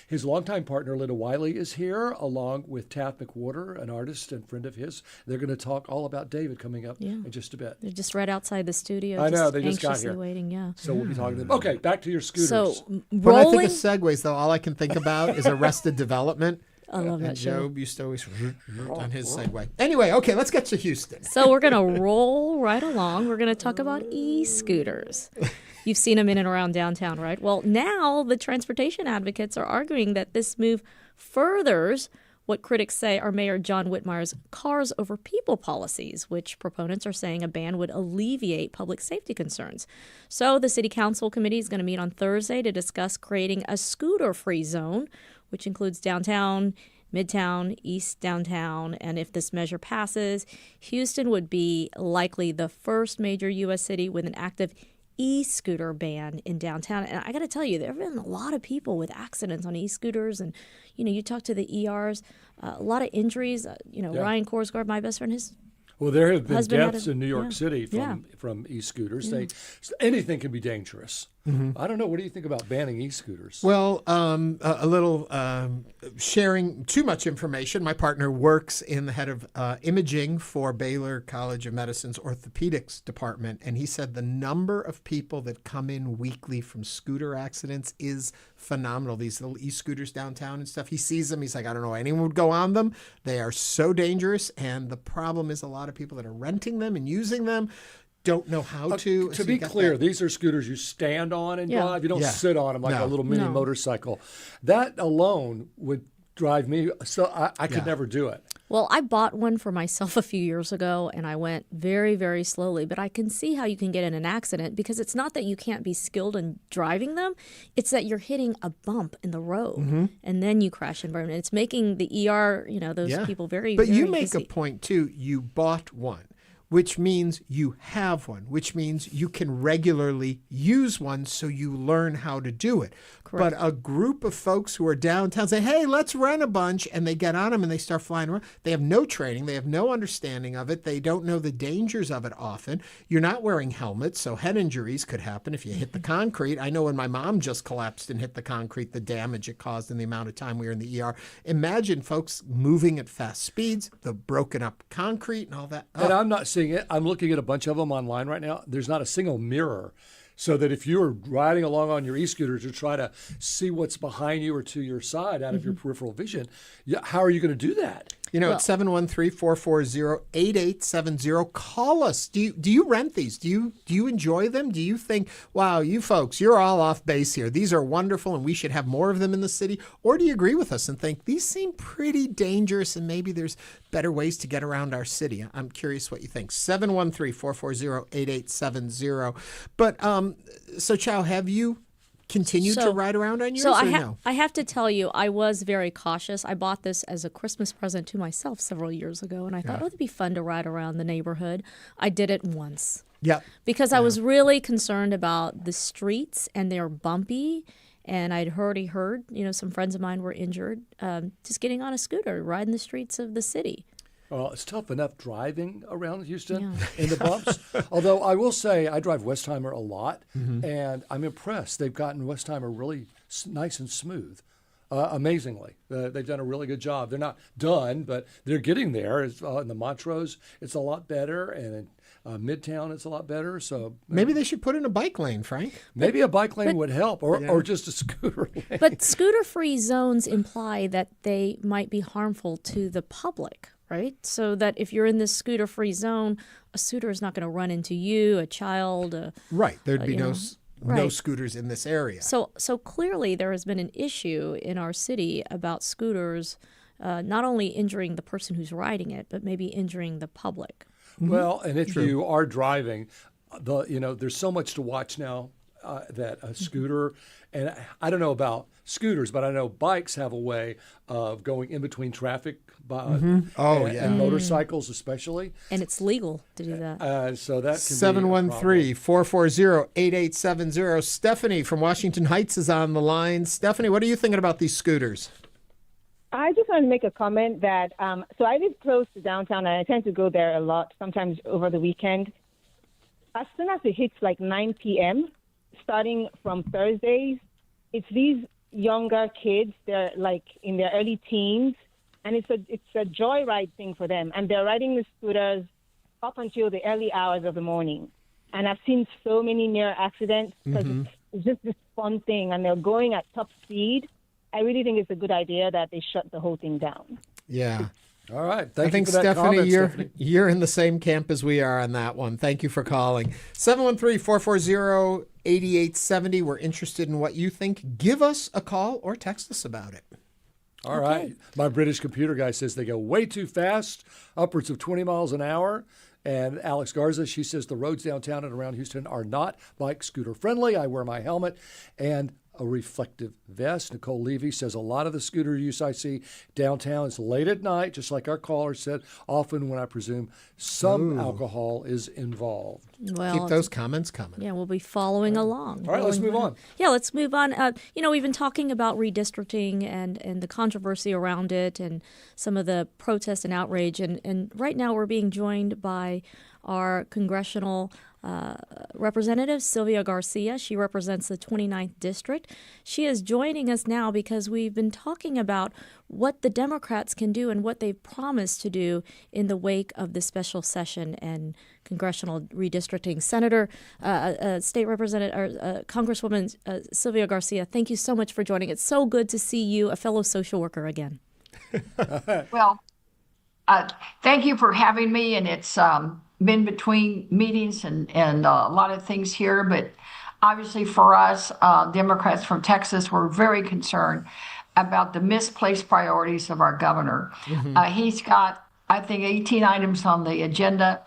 His longtime partner, Linda Wiley, is here, along with Taft McWhorter, an artist and friend of his. They're going to talk all about David coming up in just a bit. They're just right outside the studio. I know. They just got anxiously here. waiting, yeah. So we'll be talking to them. Okay, back to your scooters. So, When I think rolling. of segues, though, all I can think about is Arrested Development. I love that And show. Job used to always on his segue. Anyway, okay, let's get to Houston. So we're going to roll right along. We're going to talk about e-scooters. You've seen them in and around downtown, right? Well, now the transportation advocates are arguing that this move furthers what critics say are Mayor John Whitmire's cars over people policies, which proponents are saying a ban would alleviate public safety concerns. So the City Council Committee is going to meet on Thursday to discuss creating a scooter-free zone, which includes downtown, Midtown, East Downtown, and if this measure passes, Houston would be likely the first major U.S. city with an active e-scooter ban in downtown. And I got to tell you, there have been a lot of people with accidents on e-scooters. And, you talk to the ERs, a lot of injuries. Ryan Korsgaard, my best friend, Well, there have been husband deaths in New York City from e-scooters. Anything can be dangerous. I don't know. What do you think about banning e-scooters? Well, a little sharing too much information. My partner works in the head of imaging for Baylor College of Medicine's orthopedics department, and he said the number of people that come in weekly from scooter accidents is phenomenal. These little e-scooters downtown and stuff. He sees them. He's like, I don't know anyone would go on them. They are so dangerous, and the problem is a lot of people that are renting them and using them don't know how to. To be clear, these are scooters you stand on and drive. You don't sit on them like a little mini motorcycle. That alone would drive me. So I could never do it. Well, I bought one for myself a few years ago, and I went very, very slowly. But I can see how you can get in an accident because it's not that you can't be skilled in driving them. It's that you're hitting a bump in the road, and then you crash and burn. And it's making the ER, those people very, But very you make busy. a point, too. You bought one. which means you have one, which means you can regularly use one so you learn how to do it. Correct. But a group of folks who are downtown say, hey, let's rent a bunch, and they get on them and they start flying around. They have no training. They have no understanding of it. They don't know the dangers of it often. You're not wearing helmets, so head injuries could happen if you hit the concrete. I know when my mom just collapsed and hit the concrete, the damage it caused and the amount of time we were in the ER. Imagine folks moving at fast speeds, the broken up concrete and all that. And I'm not seeing it. I'm looking at a bunch of them online right now. There's not a single mirror. So that if you're riding along on your e-scooter to try to see what's behind you or to your side out of your peripheral vision, how are you going to do that? You know, it's 713-440-8870. Call us. Do you rent these? Do you enjoy them? Do you think, wow, you folks, you're all off base here. These are wonderful and we should have more of them in the city? Or do you agree with us and think these seem pretty dangerous and maybe there's better ways to get around our city? I'm curious what you think. 713-440-8870. But so Chow, have you continue to ride around on yours? So no? I have to tell you, I was very cautious. I bought this as a Christmas present to myself several years ago, and I thought, it'd be fun to ride around the neighborhood. I did it once. Yeah. Because I was really concerned about the streets, and they're bumpy, and I'd already heard, some friends of mine were injured just getting on a scooter, riding the streets of the city. Well, it's tough enough driving around Houston in the bumps. Although I will say I drive Westheimer a lot, and I'm impressed. They've gotten Westheimer really nice and smooth, amazingly. They've done a really good job. They're not done, but they're getting there. In the Montrose, it's a lot better, and in Midtown, it's a lot better. So maybe they should put in a bike lane, Frank. Maybe a bike lane would help, or just a scooter lane. But scooter-free zones imply that they might be harmful to the public. Right? So that if you're in this scooter-free zone, a scooter is not going to run into you, a child. Right. There'd be no scooters in this area. So clearly there has been an issue in our city about scooters not only injuring the person who's riding it, but maybe injuring the public. Well, and if you are driving, there's so much to watch now that a scooter, and I don't know about scooters, but I know bikes have a way of going in between traffic and motorcycles especially. And it's legal to do that. So that can 713-440-8870. Stephanie from Washington Heights is on the line. Stephanie, what are you thinking about these scooters? I just want to make a comment that, so I live close to downtown, and I tend to go there a lot, sometimes over the weekend. As soon as it hits like 9 p.m., starting from Thursdays, it's these younger kids. They're like in their early teens, and it's a joyride thing for them. And they're riding the scooters up until the early hours of the morning. And I've seen so many near accidents because it's just this fun thing, and they're going at top speed. I really think it's a good idea that they shut the whole thing down. Yeah. All right. I think, Stephanie, you're in the same camp as we are on that one. Thank you for calling. 713-440-8870. We're interested in what you think. Give us a call or text us about it. All right. My British computer guy says they go way too fast, upwards of 20 miles an hour. And Alex Garza, she says the roads downtown and around Houston are not bike scooter friendly. I wear my helmet and a reflective vest. Nicole Levy says a lot of the scooter use I see downtown is late at night, just like our caller said, often when I presume some alcohol is involved. Well, keep those comments coming. Yeah, we'll be following along. All right, let's move on. Yeah, let's move on. We've been talking about redistricting and the controversy around it and some of the protests and outrage. And right now we're being joined by our congressional Representative Sylvia Garcia. She represents the 29th District. She is joining us now because we've been talking about what the Democrats can do and what they've promised to do in the wake of the special session and congressional redistricting. Senator, State Representative, Congresswoman Sylvia Garcia, thank you so much for joining. It's so good to see you, a fellow social worker, again. Well, thank you for having me, and it's been between meetings and a lot of things here, but obviously for us, Democrats from Texas, were very concerned about the misplaced priorities of our governor. He's got, I think, 18 items on the agenda,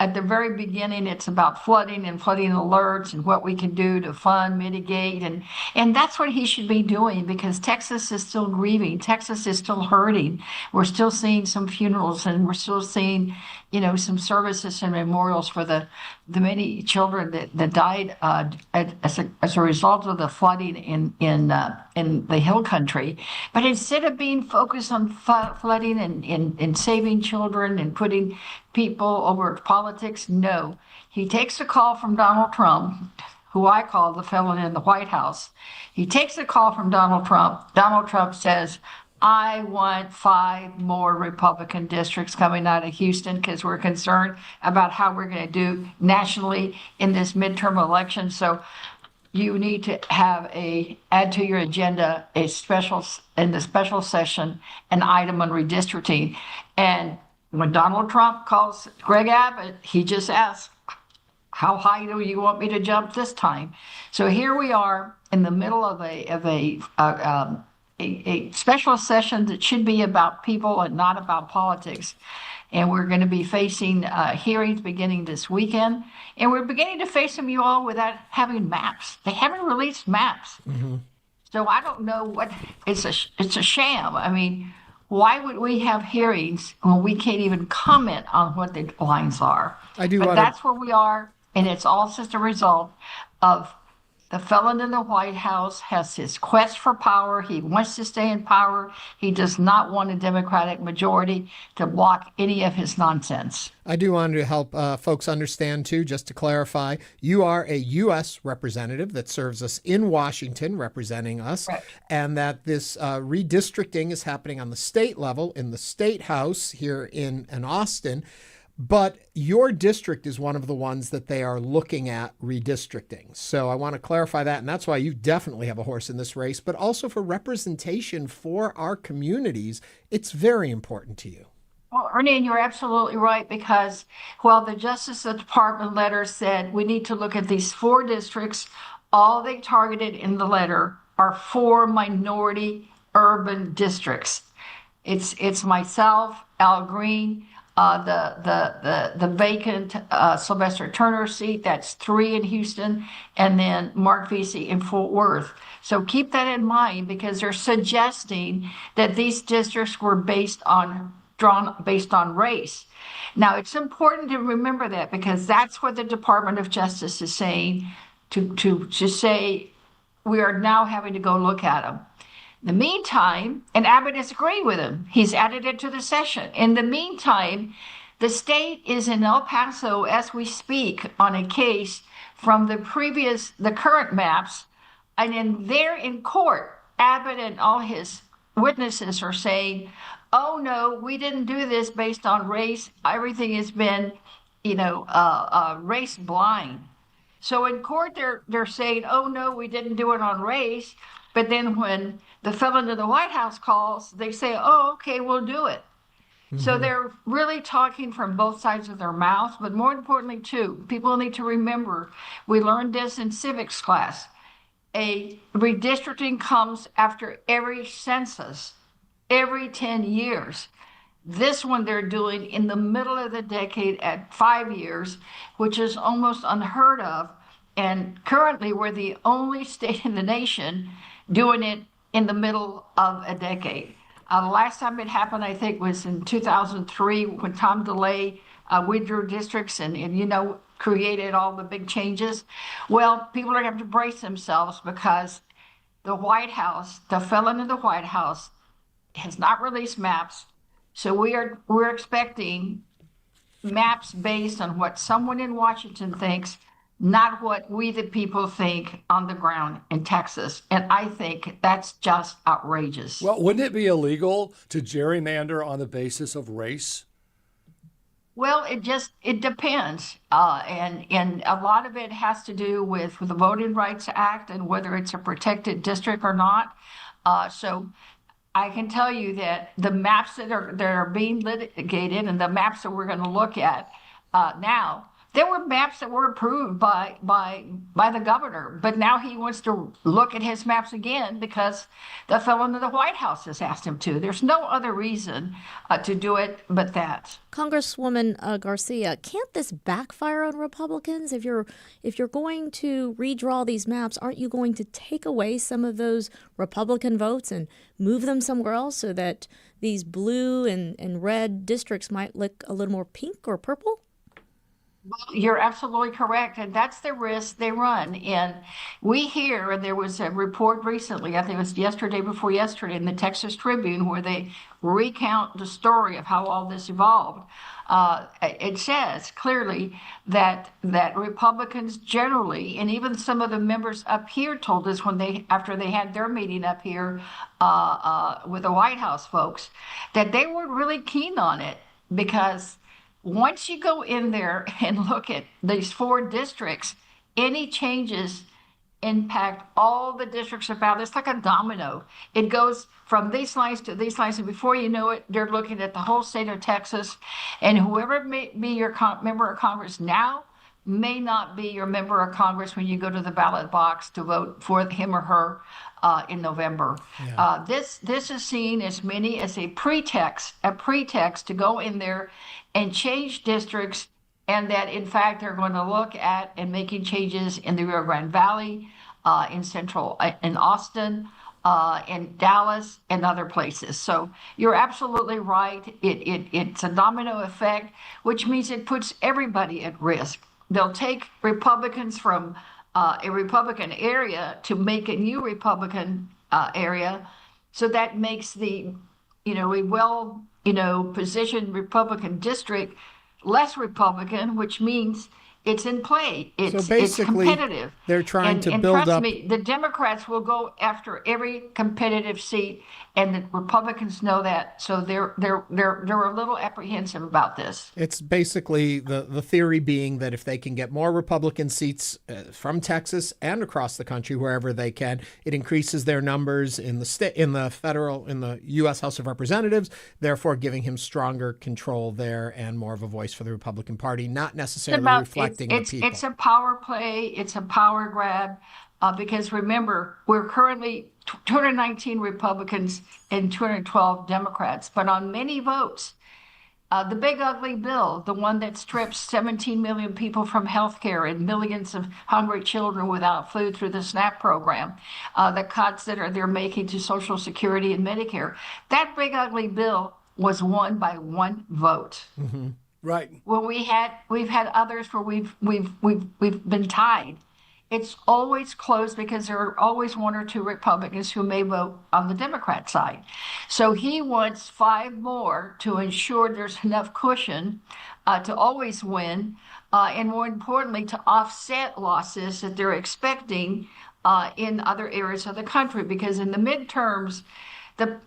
at the very beginning, it's about flooding and flooding alerts and what we can do to fund, mitigate, and that's what he should be doing, because Texas is still grieving. Texas is still hurting. We're still seeing some funerals, and we're still seeing, some services and memorials for the many children that died as a result of the flooding in the hill country. But instead of being focused on flooding and saving children and putting people over politics, no. He takes a call from Donald Trump, who I call the felon in the White House. He takes a call from Donald Trump. Donald Trump says, I want 5 more Republican districts coming out of Houston because we're concerned about how we're going to do nationally in this midterm election. So you need to add to your agenda in the special session, an item on redistricting. And when Donald Trump calls Greg Abbott, he just asks, how high do you want me to jump this time? So here we are in the middle of a special session that should be about people and not about politics. And we're going to be facing hearings beginning this weekend. And we're beginning to face them, you all, without having maps. They haven't released maps. Mm-hmm. So I don't know what, it's a sham. I mean, why would we have hearings when we can't even comment on what the lines are? That's where we are, and it's all just a result of the felon in the White House has his quest for power. He wants to stay in power. He does not want a Democratic majority to block any of his nonsense. I do want to help folks understand, too, just to clarify, you are a U.S. representative that serves us in Washington, representing us, right, and that this redistricting is happening on the state level in the State House here in Austin. But your district is one of the ones that they are looking at redistricting. So I want to clarify that. And that's why you definitely have a horse in this race. But also for representation for our communities, it's very important to you. Well, Ernie, and you're absolutely right, because while the Justice Department letter said we need to look at these 4 districts, all they targeted in the letter are 4 minority urban districts. It's myself, Al Green, the vacant Sylvester Turner seat, that's 3 in Houston, and then Mark Vesey in Fort Worth. So keep that in mind, because they're suggesting that these districts were based on race. Now, it's important to remember that, because that's what the Department of Justice is saying, to say we are now having to go look at them. In the meantime, and Abbott is agreeing with him, he's added it to the session. In the meantime, the state is in El Paso as we speak on a case from the current maps, and they're in court. Abbott and all his witnesses are saying, oh no, we didn't do this based on race. Everything has been, race blind. So in court, they're saying, oh no, we didn't do it on race. But then when the felon in the White House calls, they say, oh, okay, we'll do it. Mm-hmm. So they're really talking from both sides of their mouth. But more importantly, too, people need to remember, we learned this in civics class. A redistricting comes after every census, every 10 years. This one they're doing in the middle of the decade at 5 years, which is almost unheard of. And currently, we're the only state in the nation doing it in the middle of a decade. The last time it happened, I think, was in 2003 when Tom DeLay withdrew districts and created all the big changes. Well, people are going to have to brace themselves, because the White House, the felon in the White House, has not released maps. So we're expecting maps based on what someone in Washington thinks, not what we the people think on the ground in Texas. And I think that's just outrageous. Well, wouldn't it be illegal to gerrymander on the basis of race? Well, it depends. And a lot of it has to do with the Voting Rights Act and whether it's a protected district or not. So I can tell you that the maps that are being litigated and the maps that we're going to look at now there were maps that were approved by the governor, but now he wants to look at his maps again because the fellow in the White House has asked him to. There's no other reason to do it but that. Congresswoman Garcia, can't this backfire on Republicans? If you're going to redraw these maps, aren't you going to take away some of those Republican votes and move them somewhere else so that these blue and red districts might look a little more pink or purple? Well, you're absolutely correct, and that's the risk they run. And we hear, and there was a report recently, I think it was yesterday before yesterday, in the Texas Tribune, where they recount the story of how all this evolved. It says clearly that Republicans generally, and even some of the members up here told us after they had their meeting up here with the White House folks, that they weren't really keen on it because once you go in there and look at these 4 districts, any changes impact all the districts about it. It's like a domino. It goes from these lines to these lines, and before you know it, they're looking at the whole state of Texas, and whoever may be your member of Congress now may not be your member of Congress when you go to the ballot box to vote for him or her in November. Yeah. This is seen as many as a pretext to go in there and change districts, and that in fact they're going to look at and making changes in the Rio Grande Valley, in Austin, in Dallas, and other places. So you're absolutely right. It's a domino effect, which means it puts everybody at risk. They'll take Republicans from a Republican area to make a new Republican area. So that makes a positioned Republican district less Republican, which means it's in play. It's competitive. They're trying to build up. And trust up. me, the Democrats will go after every competitive seat, and the Republicans know that. So they're a little apprehensive about this. It's basically the theory being that if they can get more Republican seats from Texas and across the country, wherever they can, it increases their numbers in the U.S. House of Representatives, therefore giving him stronger control there and more of a voice for the Republican Party, not necessarily reflecting the people. It's a power play. It's a power grab. Because remember, we're currently 219 Republicans and 212 Democrats. But on many votes, the big ugly bill, the one that strips 17 million people from health care and millions of hungry children without food through the SNAP program, the cuts that they're making to Social Security and Medicare, that big ugly bill was won by 1 vote. Mm-hmm. Right. Well, we've had others where we've been tied. It's always close because there are always 1 or 2 Republicans who may vote on the Democrat side. So he wants 5 more to ensure there's enough cushion to always win, and more importantly, to offset losses that they're expecting in other areas of the country. Because in the midterms, the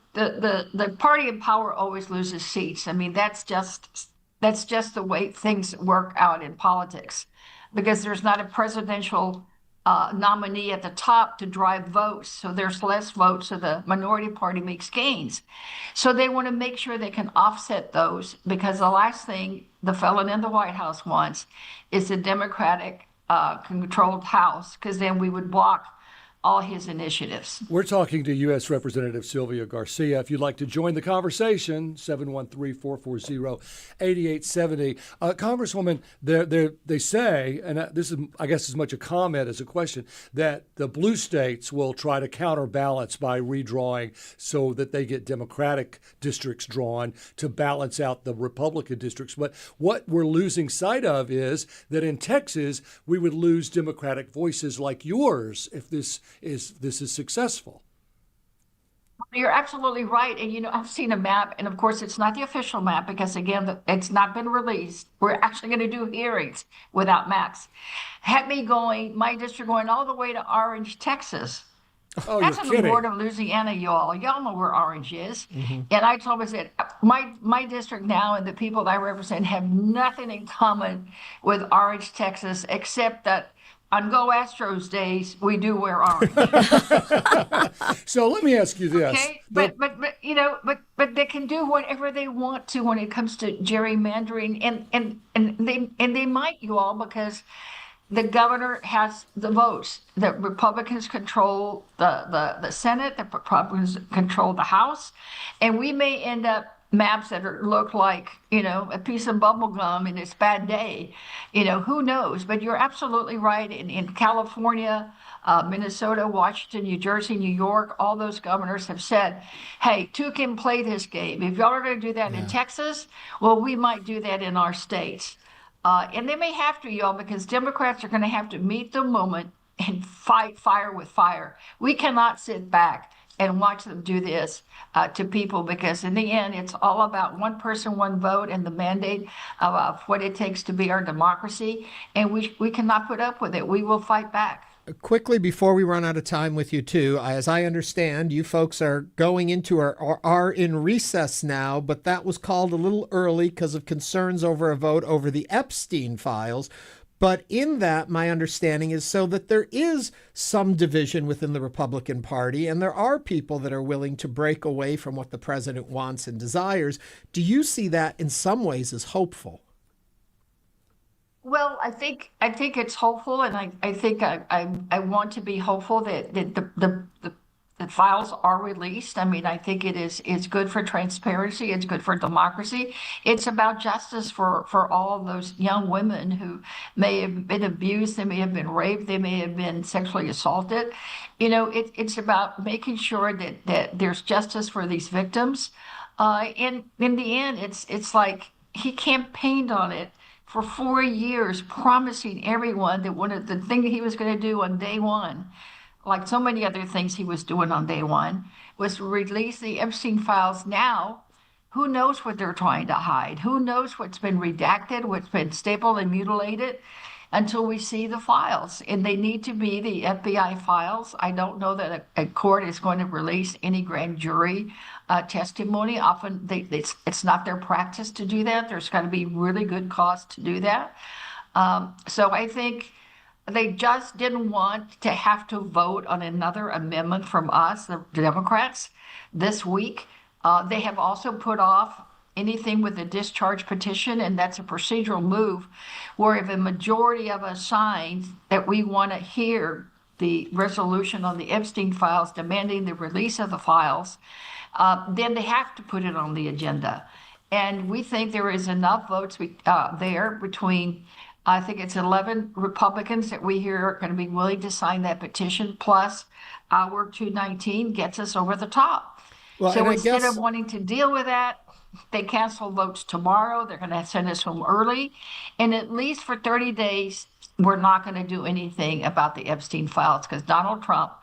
party in power always loses seats. I mean, that's just the way things work out in politics, because there's not a presidential nominee at the top to drive votes. So there's less votes, so the minority party makes gains. So they want to make sure they can offset those, because the last thing the felon in the White House wants is a Democratic controlled House, because then we would block all his initiatives. We're talking to U.S. Representative Sylvia Garcia. If you'd like to join the conversation, 713-440-8870. Congresswoman, they say, and this is, I guess, as much a comment as a question, that the blue states will try to counterbalance by redrawing so that they get Democratic districts drawn to balance out the Republican districts. But what we're losing sight of is that in Texas, we would lose Democratic voices like yours if this is successful. You're absolutely right. And, I've seen a map, and of course, it's not the official map because, again, it's not been released. We're actually going to do hearings without maps. Had me my district going all the way to Orange, Texas. Oh, that's you're in kidding. the border of Louisiana, y'all. Y'all know where Orange is. Mm-hmm. And I told them, my district now and the people that I represent have nothing in common with Orange, Texas, except that on Go Astros days, we do wear orange. So let me ask you this. Okay, but they can do whatever they want to when it comes to gerrymandering, and they might, you all, because the governor has the votes. The Republicans control the Senate. The Republicans control the House, and we may end up maps that look like, a piece of bubble gum in its bad day. Who knows? But you're absolutely right. In California, Minnesota, Washington, New Jersey, New York, all those governors have said, hey, two can play this game. If y'all are going to do that in Texas, well, we might do that in our states. And they may have to, y'all, because Democrats are going to have to meet the moment and fight fire with fire. We cannot sit back and watch them do this to people, because in the end, it's all about one person, one vote, and the mandate of what it takes to be our democracy. And we cannot put up with it. We will fight back. Quickly, before we run out of time with you two, as I understand, you folks are going into or are in recess now, but that was called a little early because of concerns over a vote over the Epstein files. But in that, my understanding is so that there is some division within the Republican Party, and there are people that are willing to break away from what the president wants and desires. Do you see that in some ways as hopeful? Well, I think it's hopeful, and I think I want to be hopeful that the files are released. I mean, I think it's good for transparency. It's good for democracy. It's about justice for all of those young women who may have been abused. They may have been raped. They may have been sexually assaulted. It's about making sure that there's justice for these victims. And in the end, it's like he campaigned on it for 4 years, promising everyone that one of the things he was going to do on day one, like so many other things he was doing on day one, was to release the Epstein files. Now, who knows what they're trying to hide? Who knows what's been redacted, what's been stapled and mutilated, until we see the files. And they need to be the FBI files. I don't know that a court is going to release any grand jury testimony. Often it's not their practice to do that. There's got to be really good cause to do that. So I think they just didn't want to have to vote on another amendment from us, the Democrats, this week. They have also put off anything with a discharge petition, and that's a procedural move where if a majority of us sign that we want to hear the resolution on the Epstein files demanding the release of the files, then they have to put it on the agenda. And we think there is enough votes there between, I think it's 11 Republicans that we hear are going to be willing to sign that petition, plus our 219 gets us over the top. Well, so instead of wanting to deal with that, they cancel votes tomorrow. They're going to send us home early. And at least for 30 days, we're not going to do anything about the Epstein files because Donald Trump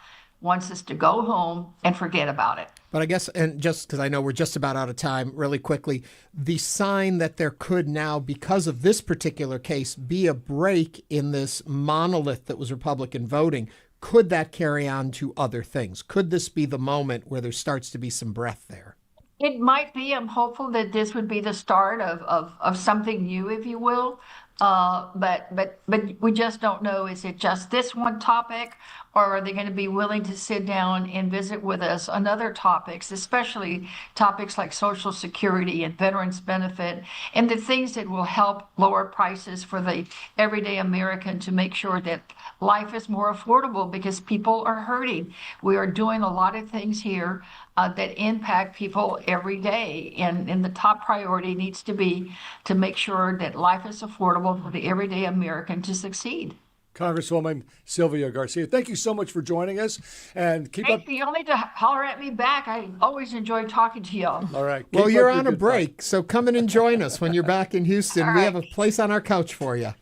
wants us to go home and forget about it. But I guess, and just because I know we're just about out of time, really quickly, the sign that there could now, because of this particular case, be a break in this monolith that was Republican voting, could that carry on to other things? Could this be the moment where there starts to be some breath there? It might be. I'm hopeful that this would be the start of something new, if you will. But we just don't know. Is it just this one topic, or are they going to be willing to sit down and visit with us on other topics, especially topics like Social Security and veterans benefit, and the things that will help lower prices for the everyday American to make sure that life is more affordable because people are hurting. We are doing a lot of things here that impact people every day. And the top priority needs to be to make sure that life is affordable for the everyday American to succeed. Congresswoman Sylvia Garcia, thank you so much for joining us. And keep up. You only to holler at me back. I always enjoy talking to y'all. All right. Well, you're on a break, so come in and join us when you're back in Houston. Right. We have a place on our couch for you.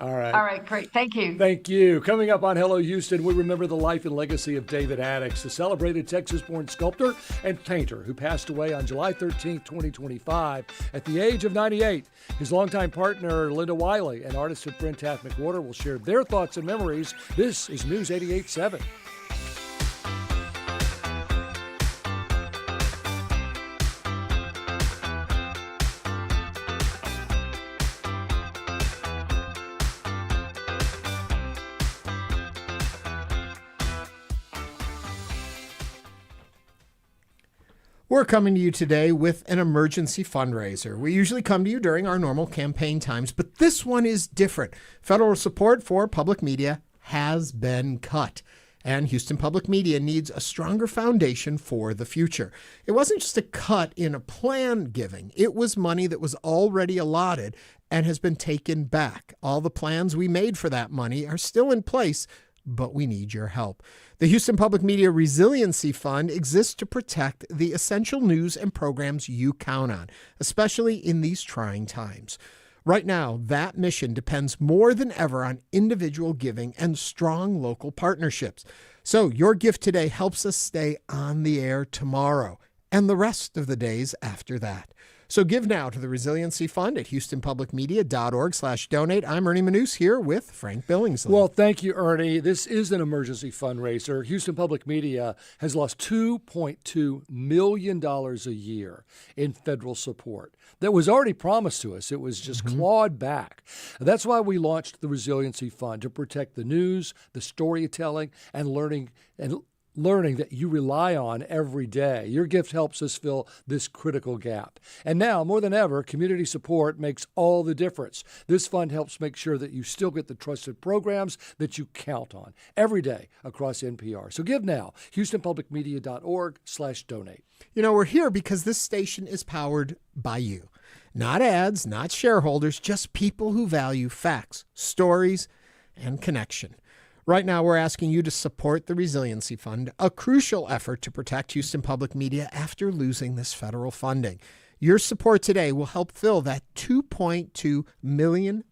All right. All right, great. Thank you. Thank you. Coming up on Hello Houston, we remember the life and legacy of David Adickes, the celebrated Texas-born sculptor and painter who passed away on July 13, 2025 at the age of 98. His longtime partner, Linda Wiley, and artist and friend Taft McWhorter will share their thoughts and memories. This is News 88.7. We're coming to you today with an emergency fundraiser. We usually come to you during our normal campaign times, but this one is different. Federal support for public media has been cut, and Houston Public Media needs a stronger foundation for the future. It wasn't just a cut in a planned giving. It was money that was already allotted and has been taken back. All the plans we made for that money are still in place, but we need your help. The Houston Public Media Resiliency Fund exists to protect the essential news and programs you count on, especially in these trying times. Right now, that mission depends more than ever on individual giving and strong local partnerships. So your gift today helps us stay on the air tomorrow and the rest of the days after that. So give now to the Resiliency Fund at houstonpublicmedia.org/donate. I'm Ernie Manouse here with Frank Billingsley. Well, thank you, Ernie. This is an emergency fundraiser. Houston Public Media has lost $2.2 million a year in federal support that was already promised to us. It was just clawed back. That's why we launched the Resiliency Fund, to protect the news, the storytelling, and learning that you rely on every day. Your gift helps us fill this critical gap. And now, more than ever, community support makes all the difference. This fund helps make sure that you still get the trusted programs that you count on every day across NPR. So give now, houstonpublicmedia.org/donate. You know, we're here because this station is powered by you. Not ads, not shareholders, just people who value facts, stories, and connection. Right now, we're asking you to support the Resiliency Fund, a crucial effort to protect Houston Public Media after losing this federal funding. Your support today will help fill that $2.2 million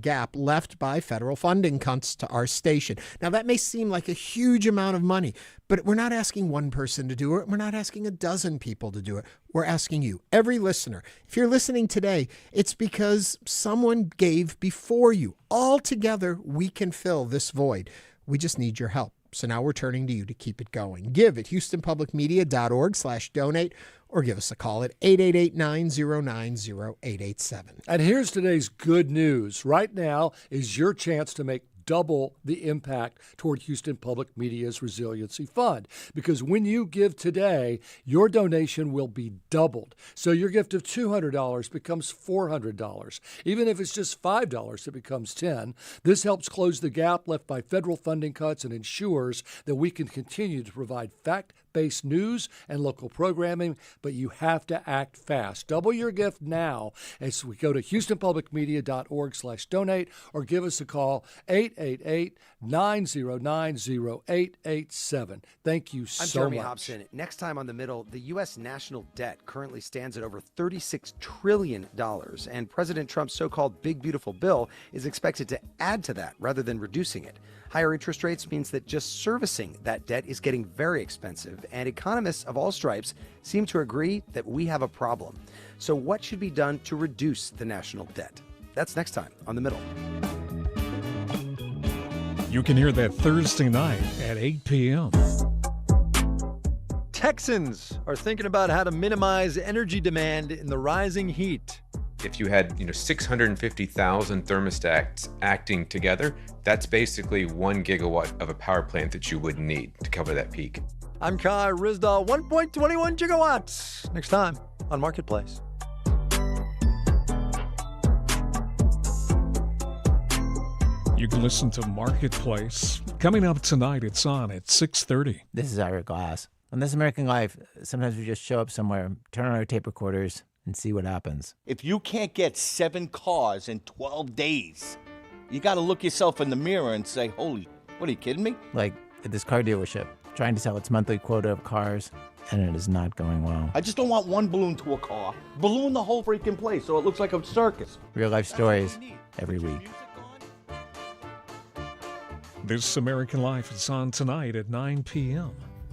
gap left by federal funding cuts to our station. Now, that may seem like a huge amount of money, but we're not asking one person to do it. We're not asking a dozen people to do it. We're asking you, every listener. If you're listening today, it's because someone gave before you. All together, we can fill this void. We just need your help. So now we're turning to you to keep it going. Give at houstonpublicmedia.org/donate or give us a call at 888-909-0887. And here's today's good news. Right now is your chance to make double the impact toward Houston Public Media's Resiliency Fund. Because when you give today, your donation will be doubled. So your gift of $200 becomes $400. Even if it's just $5, it becomes $10. This helps close the gap left by federal funding cuts and ensures that we can continue to provide fact-based news and local programming, but you have to act fast. Double your gift now as we go to houstonpublicmedia.org/donate or give us a call 888-909-0887. Thank you so much. I'm Jeremy Hobson. Next time on The Middle, the U.S. national debt currently stands at over $36 trillion, and President Trump's so-called Big Beautiful Bill is expected to add to that rather than reducing it. Higher interest rates means that just servicing that debt is getting very expensive, and economists of all stripes seem to agree that we have a problem. So what should be done to reduce the national debt? That's next time on The Middle. You can hear that Thursday night at 8 p.m. Texans are thinking about how to minimize energy demand in the rising heat. If you had, 650,000 thermostats acting together, that's basically 1 gigawatt of a power plant that you would need to cover that peak. I'm Kai Rizdal, 1.21 gigawatts. Next time on Marketplace. You can listen to Marketplace. Coming up tonight, it's on at 6:30. This is Ira Glass. On This American Life, sometimes we just show up somewhere, turn on our tape recorders, and see what happens. If you can't get 7 cars in 12 days, you got to look yourself in the mirror and say, holy, what, are you kidding me? Like at this car dealership, trying to sell its monthly quota of cars, and it is not going well. I just don't want one balloon to a car. Balloon the whole freaking place so it looks like a circus. Real life stories every week. This American Life is on tonight at 9 p.m.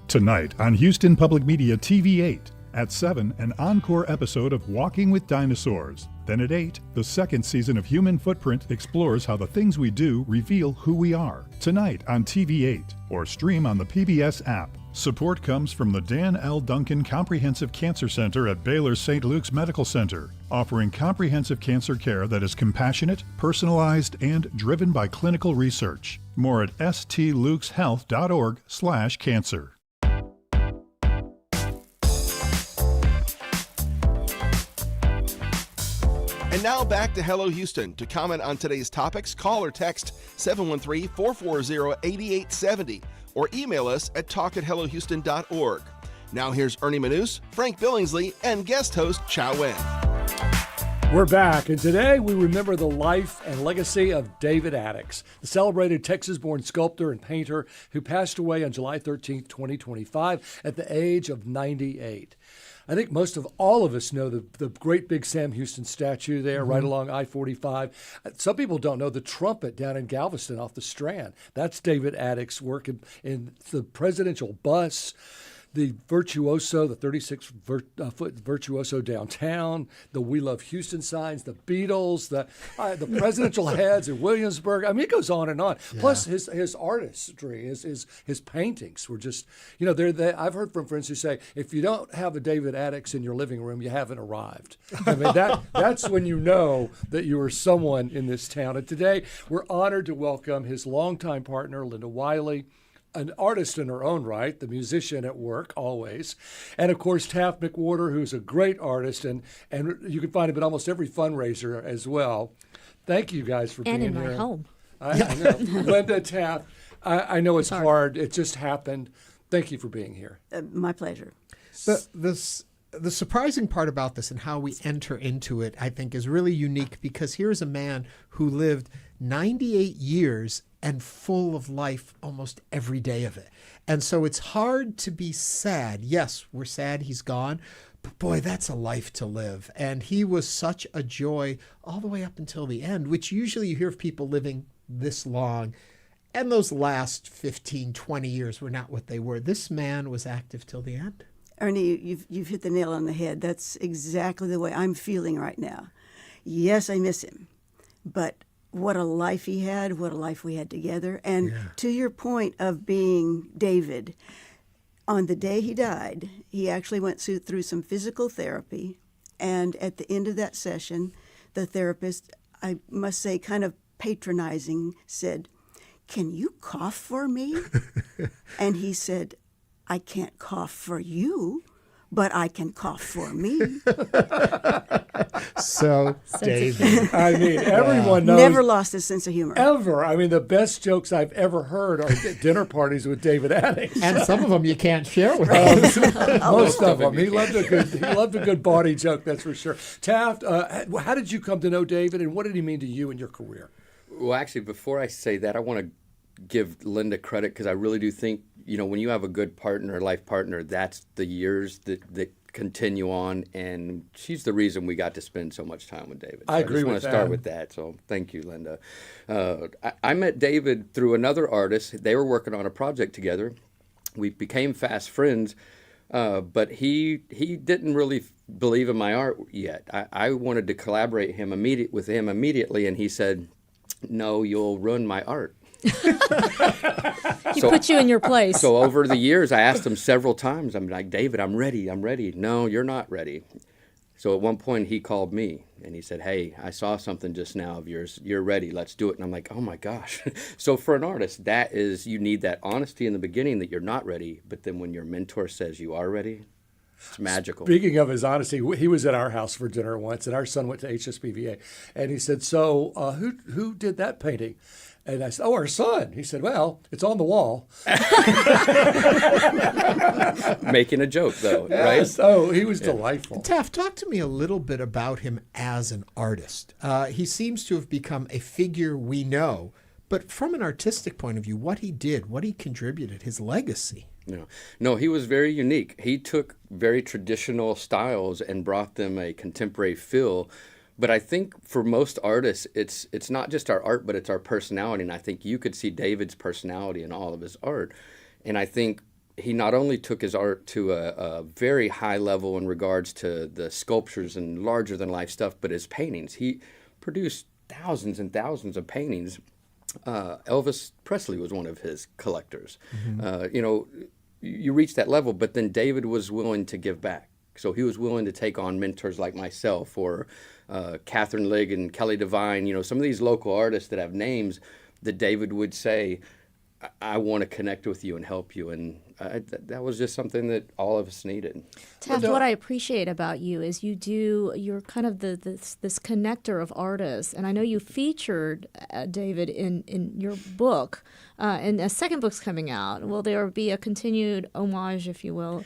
Tonight on Houston Public Media TV 8. At 7, an encore episode of Walking with Dinosaurs. Then at 8, the second season of Human Footprint explores how the things we do reveal who we are. Tonight on TV 8, or stream on the PBS app. Support comes from the Dan L. Duncan Comprehensive Cancer Center at Baylor St. Luke's Medical Center, offering comprehensive cancer care that is compassionate, personalized, and driven by clinical research. More at stlukeshealth.org/cancer. And now back to Hello Houston. To comment on today's topics, call or text 713-440-8870 or email us at talk@hellohouston.org. Now here's Ernie Manouse, Frank Billingsley, and guest host Chow Wen. We're back, and today we remember the life and legacy of David Adickes, the celebrated Texas-born sculptor and painter who passed away on July 13, 2025, at the age of 98. I think most of all of us know the great big Sam Houston statue there right along I-45. Some people don't know the trumpet down in Galveston off the Strand. That's David Adickes' work in the presidential bus, the Virtuoso, the 36-foot Virtuoso downtown, the We Love Houston signs, the Beatles, the presidential heads in Williamsburg. I mean, it goes on and on. Yeah. Plus, his artistry, his paintings were just, I've heard from friends who say, if you don't have a David Adickes in your living room, you haven't arrived. I mean, that's when you know that you are someone in this town. And today, we're honored to welcome his longtime partner, Linda Wiley, an artist in her own right, the musician at work always, and of course Taft McWhorter, who's a great artist, and you can find him at almost every fundraiser as well. Thank you guys for being here. And in my home. I know. Linda, Taft, I know it's hard. It just happened. Thank you for being here. My pleasure. The surprising part about this and how we enter into it, I think, is really unique because here's a man who lived 98 years and full of life almost every day of it. And so it's hard to be sad. Yes, we're sad he's gone, but boy, that's a life to live. And he was such a joy all the way up until the end, which usually you hear of people living this long. And those last 15, 20 years were not what they were. This man was active till the end. Ernie, you've hit the nail on the head. That's exactly the way I'm feeling right now. Yes, I miss him, but what a life he had, what a life we had together. And to your point of being David, on the day he died, he actually went through some physical therapy. And at the end of that session, the therapist, I must say, kind of patronizing, said, "Can you cough for me?" And he said, "I can't cough for you, but I can cough for me." So, David. I mean, everyone knows. Never lost his sense of humor. Ever. I mean, the best jokes I've ever heard are at dinner parties with David Adickes. And some of them you can't share with us. Most of them. He loved a good bawdy joke, that's for sure. Taft, how did you come to know David, and what did he mean to you in your career? Well, actually, before I say that, I want to give Linda credit because I really do think, when you have a good partner, life partner, that's the years that continue on, and she's the reason we got to spend so much time with David. So I agree with that. I just want to start with that, so thank you, Linda. I met David through another artist. They were working on a project together. We became fast friends, but he didn't really believe in my art yet. I wanted to collaborate with him immediately, and he said, "No, you'll ruin my art." He put you in your place. So over the years, I asked him several times. I'm like, "David, I'm ready. No, you're not ready." So at one point, he called me and he said, "Hey, I saw something just now of yours. You're ready. Let's do it." And I'm like, "Oh my gosh." So for an artist, you need that honesty in the beginning that you're not ready. But then when your mentor says you are ready, it's magical. Speaking of his honesty, he was at our house for dinner once, and our son went to HSBVA. And he said, "So who did that painting?" And I said, "Oh, our son." He said, "Well, it's on the wall." Making a joke, though, yes. right? Oh, he was delightful. Taft, talk to me a little bit about him as an artist. He seems to have become a figure we know, but from an artistic point of view, what he did, what he contributed, his legacy. No, he was very unique. He took very traditional styles and brought them a contemporary feel. But I think for most artists, it's not just our art, but it's our personality. And I think you could see David's personality in all of his art. And I think he not only took his art to a very high level in regards to the sculptures and larger than life stuff, but his paintings. He produced thousands and thousands of paintings. Elvis Presley was one of his collectors. Mm-hmm. You reach that level, but then David was willing to give back. So he was willing to take on mentors like myself or Catherine Ligg and Kelly Devine, some of these local artists that have names that David would say, I want to connect with you and help you. And that was just something that all of us needed. Taft, what I appreciate about you is you're kind of this connector of artists. And I know you featured David in your book, and a second book's coming out. Will there be a continued homage, if you will?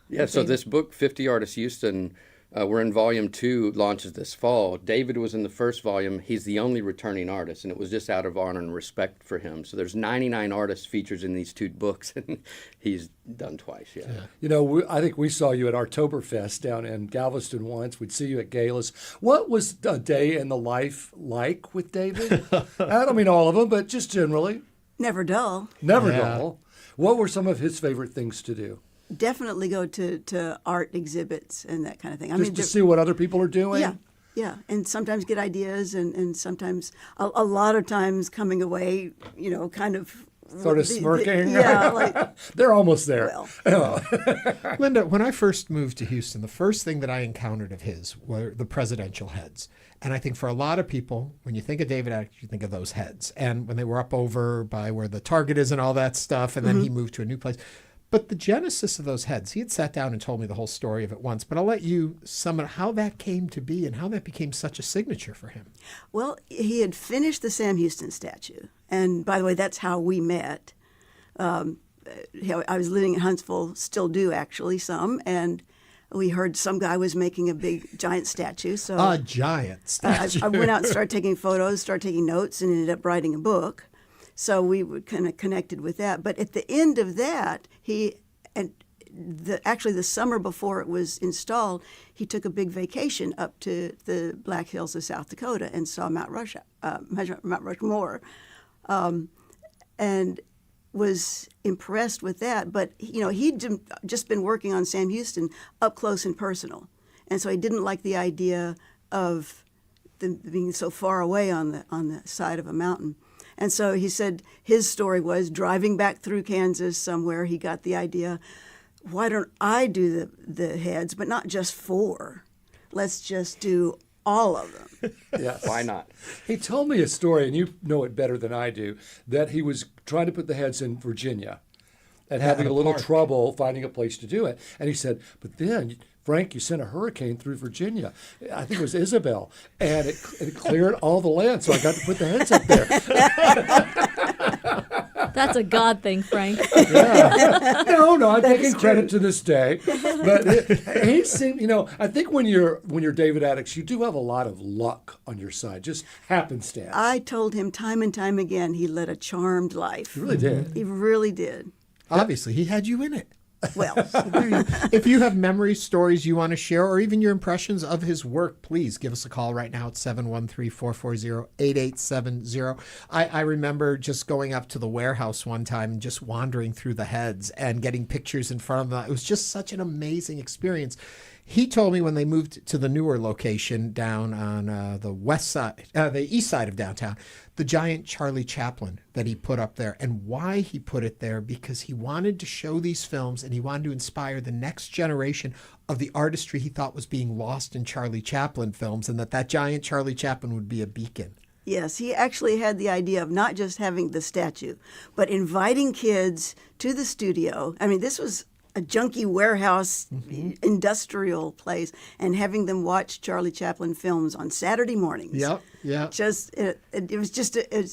Yeah, so this book, 50 Artists Houston, we're in volume 2, launches this fall. David was in the first volume. He's the only returning artist, and it was just out of honor and respect for him. So there's 99 artists featured in these 2 books, and he's done twice, yeah. You know, I think we saw you at Oktoberfest down in Galveston once. We'd see you at galas. What was a day in the life like with David? I don't mean all of them, but just generally. Never dull. Never dull. What were some of his favorite things to do? Definitely go to art exhibits and that kind of thing. Just to see what other people are doing? Yeah, and sometimes get ideas, and sometimes, a lot of times coming away, kind of... Sort of smirking? Yeah, they're almost there. Well. Linda, when I first moved to Houston, the first thing that I encountered of his were the presidential heads. And I think for a lot of people, when you think of David Adickes, you think of those heads. And when they were up over by where the Target is and all that stuff, and then he moved to a new place... But the genesis of those heads, he had sat down and told me the whole story of it once, but I'll let you sum it, how that came to be and how that became such a signature for him. Well, he had finished the Sam Houston statue. And by the way, that's how we met. I was living in Huntsville, still do actually some, and we heard some guy was making a big, giant statue. So a giant statue. I went out and started taking photos, started taking notes, and ended up writing a book. So we were kind of connected with that. But at the end of that, actually the summer before it was installed, he took a big vacation up to the Black Hills of South Dakota and saw Mount Rushmore, and was impressed with that. But he'd just been working on Sam Houston up close and personal, and so he didn't like the idea of them being so far away on the side of a mountain. And so he said his story was driving back through Kansas somewhere. He got the idea, why don't I do the heads, but not just 4? Let's just do all of them. Yes. Why not? He told me a story, and you know it better than I do, that he was trying to put the heads in Virginia and having a little trouble finding a place to do it. And he said, but then... Frank, you sent a hurricane through Virginia. I think it was Isabel, and it cleared all the land, so I got to put the heads up there. That's a God thing, Frank. Yeah. No, I'm taking credit to this day. But he seemed, I think when you're David Adickes, you do have a lot of luck on your side, just happenstance. I told him time and time again he led a charmed life. He really did. He really did. Obviously, he had you in it. Well, if you have memories, stories you want to share, or even your impressions of his work, please give us a call right now at 713-440-8870. I remember just going up to the warehouse one time and just wandering through the heads and getting pictures in front of them. It was just such an amazing experience. He told me when they moved to the newer location down on the east side of downtown, the giant Charlie Chaplin that he put up there, and why he put it there, because he wanted to show these films and he wanted to inspire the next generation of the artistry he thought was being lost in Charlie Chaplin films, and that giant Charlie Chaplin would be a beacon. Yes, he actually had the idea of not just having the statue, but inviting kids to the studio. I mean, this was a junky warehouse industrial place, and having them watch Charlie Chaplin films on Saturday mornings. Yep. It was just a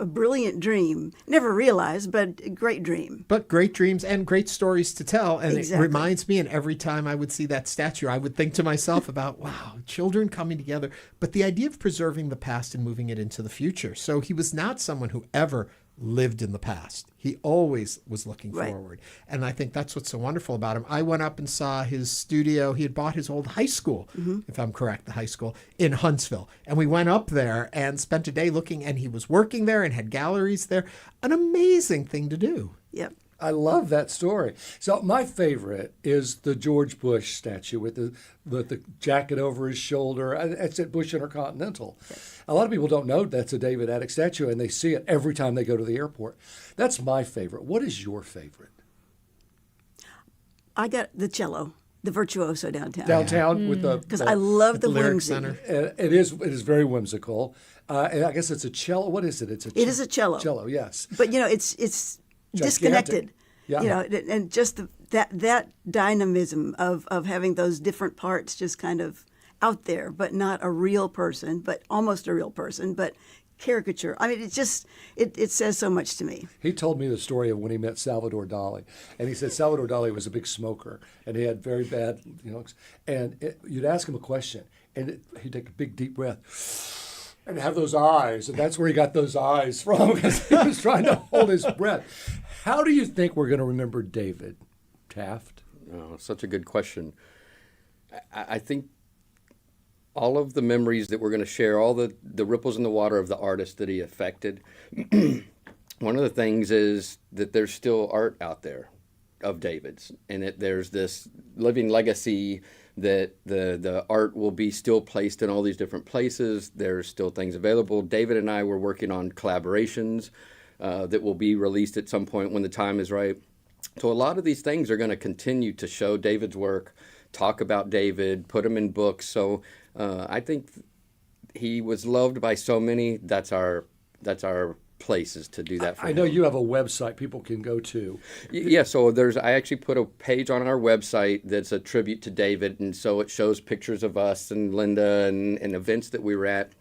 brilliant dream. Never realized, but a great dream. But great dreams and great stories to tell. And exactly. It reminds me, and every time I would see that statue, I would think to myself about, wow, children coming together. But the idea of preserving the past and moving it into the future. So he was not someone who ever lived in the past. He always was looking forward. And I think that's what's so wonderful about him. I went up and saw his studio. He had bought his old high school, if I'm correct, the high school in Huntsville. And we went up there and spent a day looking, and he was working there and had galleries there. An amazing thing to do. Yep. I love that story. So my favorite is the George Bush statue with the jacket over his shoulder. It's at Bush Intercontinental. Yes. A lot of people don't know that's a David Adickes statue, and they see it every time they go to the airport. That's my favorite. What is your favorite? I got the cello, the virtuoso downtown. Downtown with the... Because I love the Lyric whimsy. Center. It is very whimsical. And I guess it's a cello. What is it? It is a cello. Cello, yes. But, it's disconnected. Yeah. You know, and just that dynamism of having those different parts just kind of out there, but not a real person, but almost a real person, but caricature. I mean, it says so much to me. He told me the story of when he met Salvador Dali, and he said Salvador Dali was a big smoker, and he had very bad, and you'd ask him a question, and he'd take a big deep breath, and have those eyes, and that's where he got those eyes from, because he was trying to hold his breath. How do you think we're going to remember David Taft? Oh, such a good question. I think all of the memories that we're going to share, all the ripples in the water of the artist that he affected. One of the things is that there's still art out there of David's, and there's this living legacy that the art will be still placed in all these different places. There's still things available. David and I were working on collaborations that will be released at some point when the time is right. So a lot of these things are going to continue to show David's work, talk about David, put him in books. So I think he was loved by so many. That's our places to do that for I know you have a website people can go to. Yeah, so I actually put a page on our website that's a tribute to David, and so it shows pictures of us and Linda and events that we were at.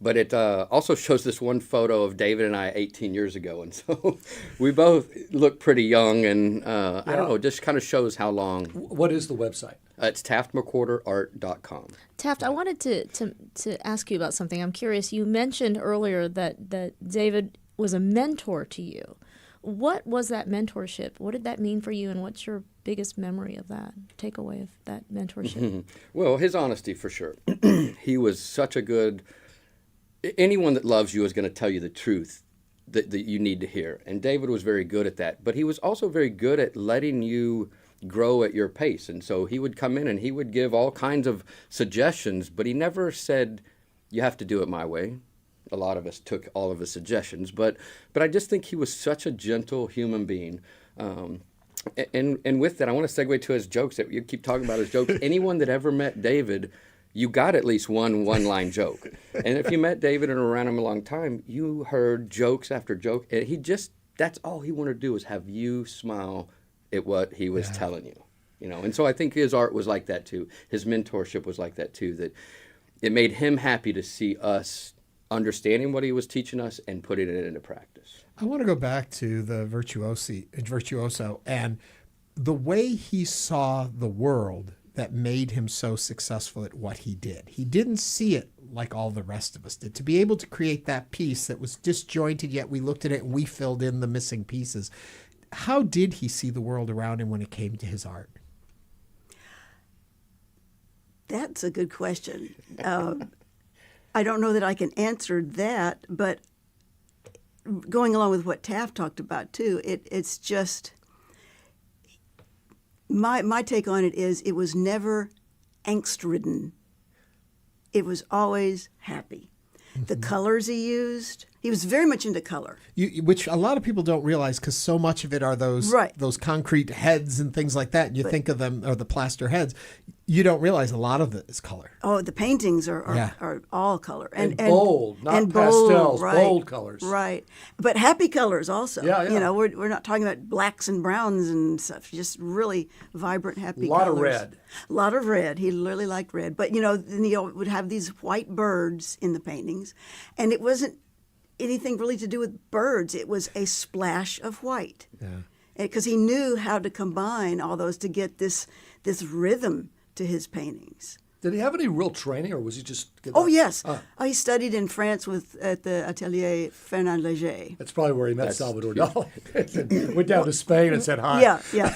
But it also shows this one photo of David and I 18 years ago. And so we both look pretty young, and I don't know, it just kind of shows how long. What is the website? It's taftmcwhorterart.com. Taft, I wanted to ask you about something. I'm curious. You mentioned earlier that David was a mentor to you. What was that mentorship? What did that mean for you, and what's your biggest memory of that, takeaway of that mentorship? Well, his honesty, for sure. He was such a good... Anyone that loves you is going to tell you the truth that you need to hear. And David was very good at that. But he was also very good at letting you grow at your pace. And so he would come in and he would give all kinds of suggestions, but he never said, you have to do it my way. A lot of us took all of his suggestions. But I just think he was such a gentle human being. And with that, I want to segue to his jokes. That you keep talking about his jokes. Anyone that ever met David, you got at least one-line joke. And if you met David and were around him a long time, you heard jokes after joke. And that's all he wanted to do, was have you smile at what he was telling you. And so I think his art was like that too. His mentorship was like that too, that it made him happy to see us understanding what he was teaching us and putting it into practice. I want to go back to the virtuoso and the way he saw the world that made him so successful at what he did. He didn't see it like all the rest of us did. To be able to create that piece that was disjointed, yet we looked at it and we filled in the missing pieces. How did he see the world around him when it came to his art? That's a good question. I don't know that I can answer that, but going along with what Taft talked about too, it's just... My take on it is it was never angst-ridden. It was always happy. Mm-hmm. The colors he used, he was very much into color. Which a lot of people don't realize, because so much of it are those concrete heads and things like that. And you think of them, or the plaster heads. You don't realize a lot of it is color. Oh, the paintings are all color. And bold, not pastels, bold colors. Right. But happy colors also. Yeah. We're not talking about blacks and browns and stuff. Just really vibrant, happy colors. A lot of red. A lot of red. He really liked red. But, then he would have these white birds in the paintings. And it wasn't anything really to do with birds. It was a splash of white. Yeah. Because he knew how to combine all those to get this rhythm to his paintings. Did he have any real training, or was he just... yes. He studied in France at the Atelier Fernand Léger. That's probably where he met Salvador Dali. Went down to Spain and said hi. Yeah.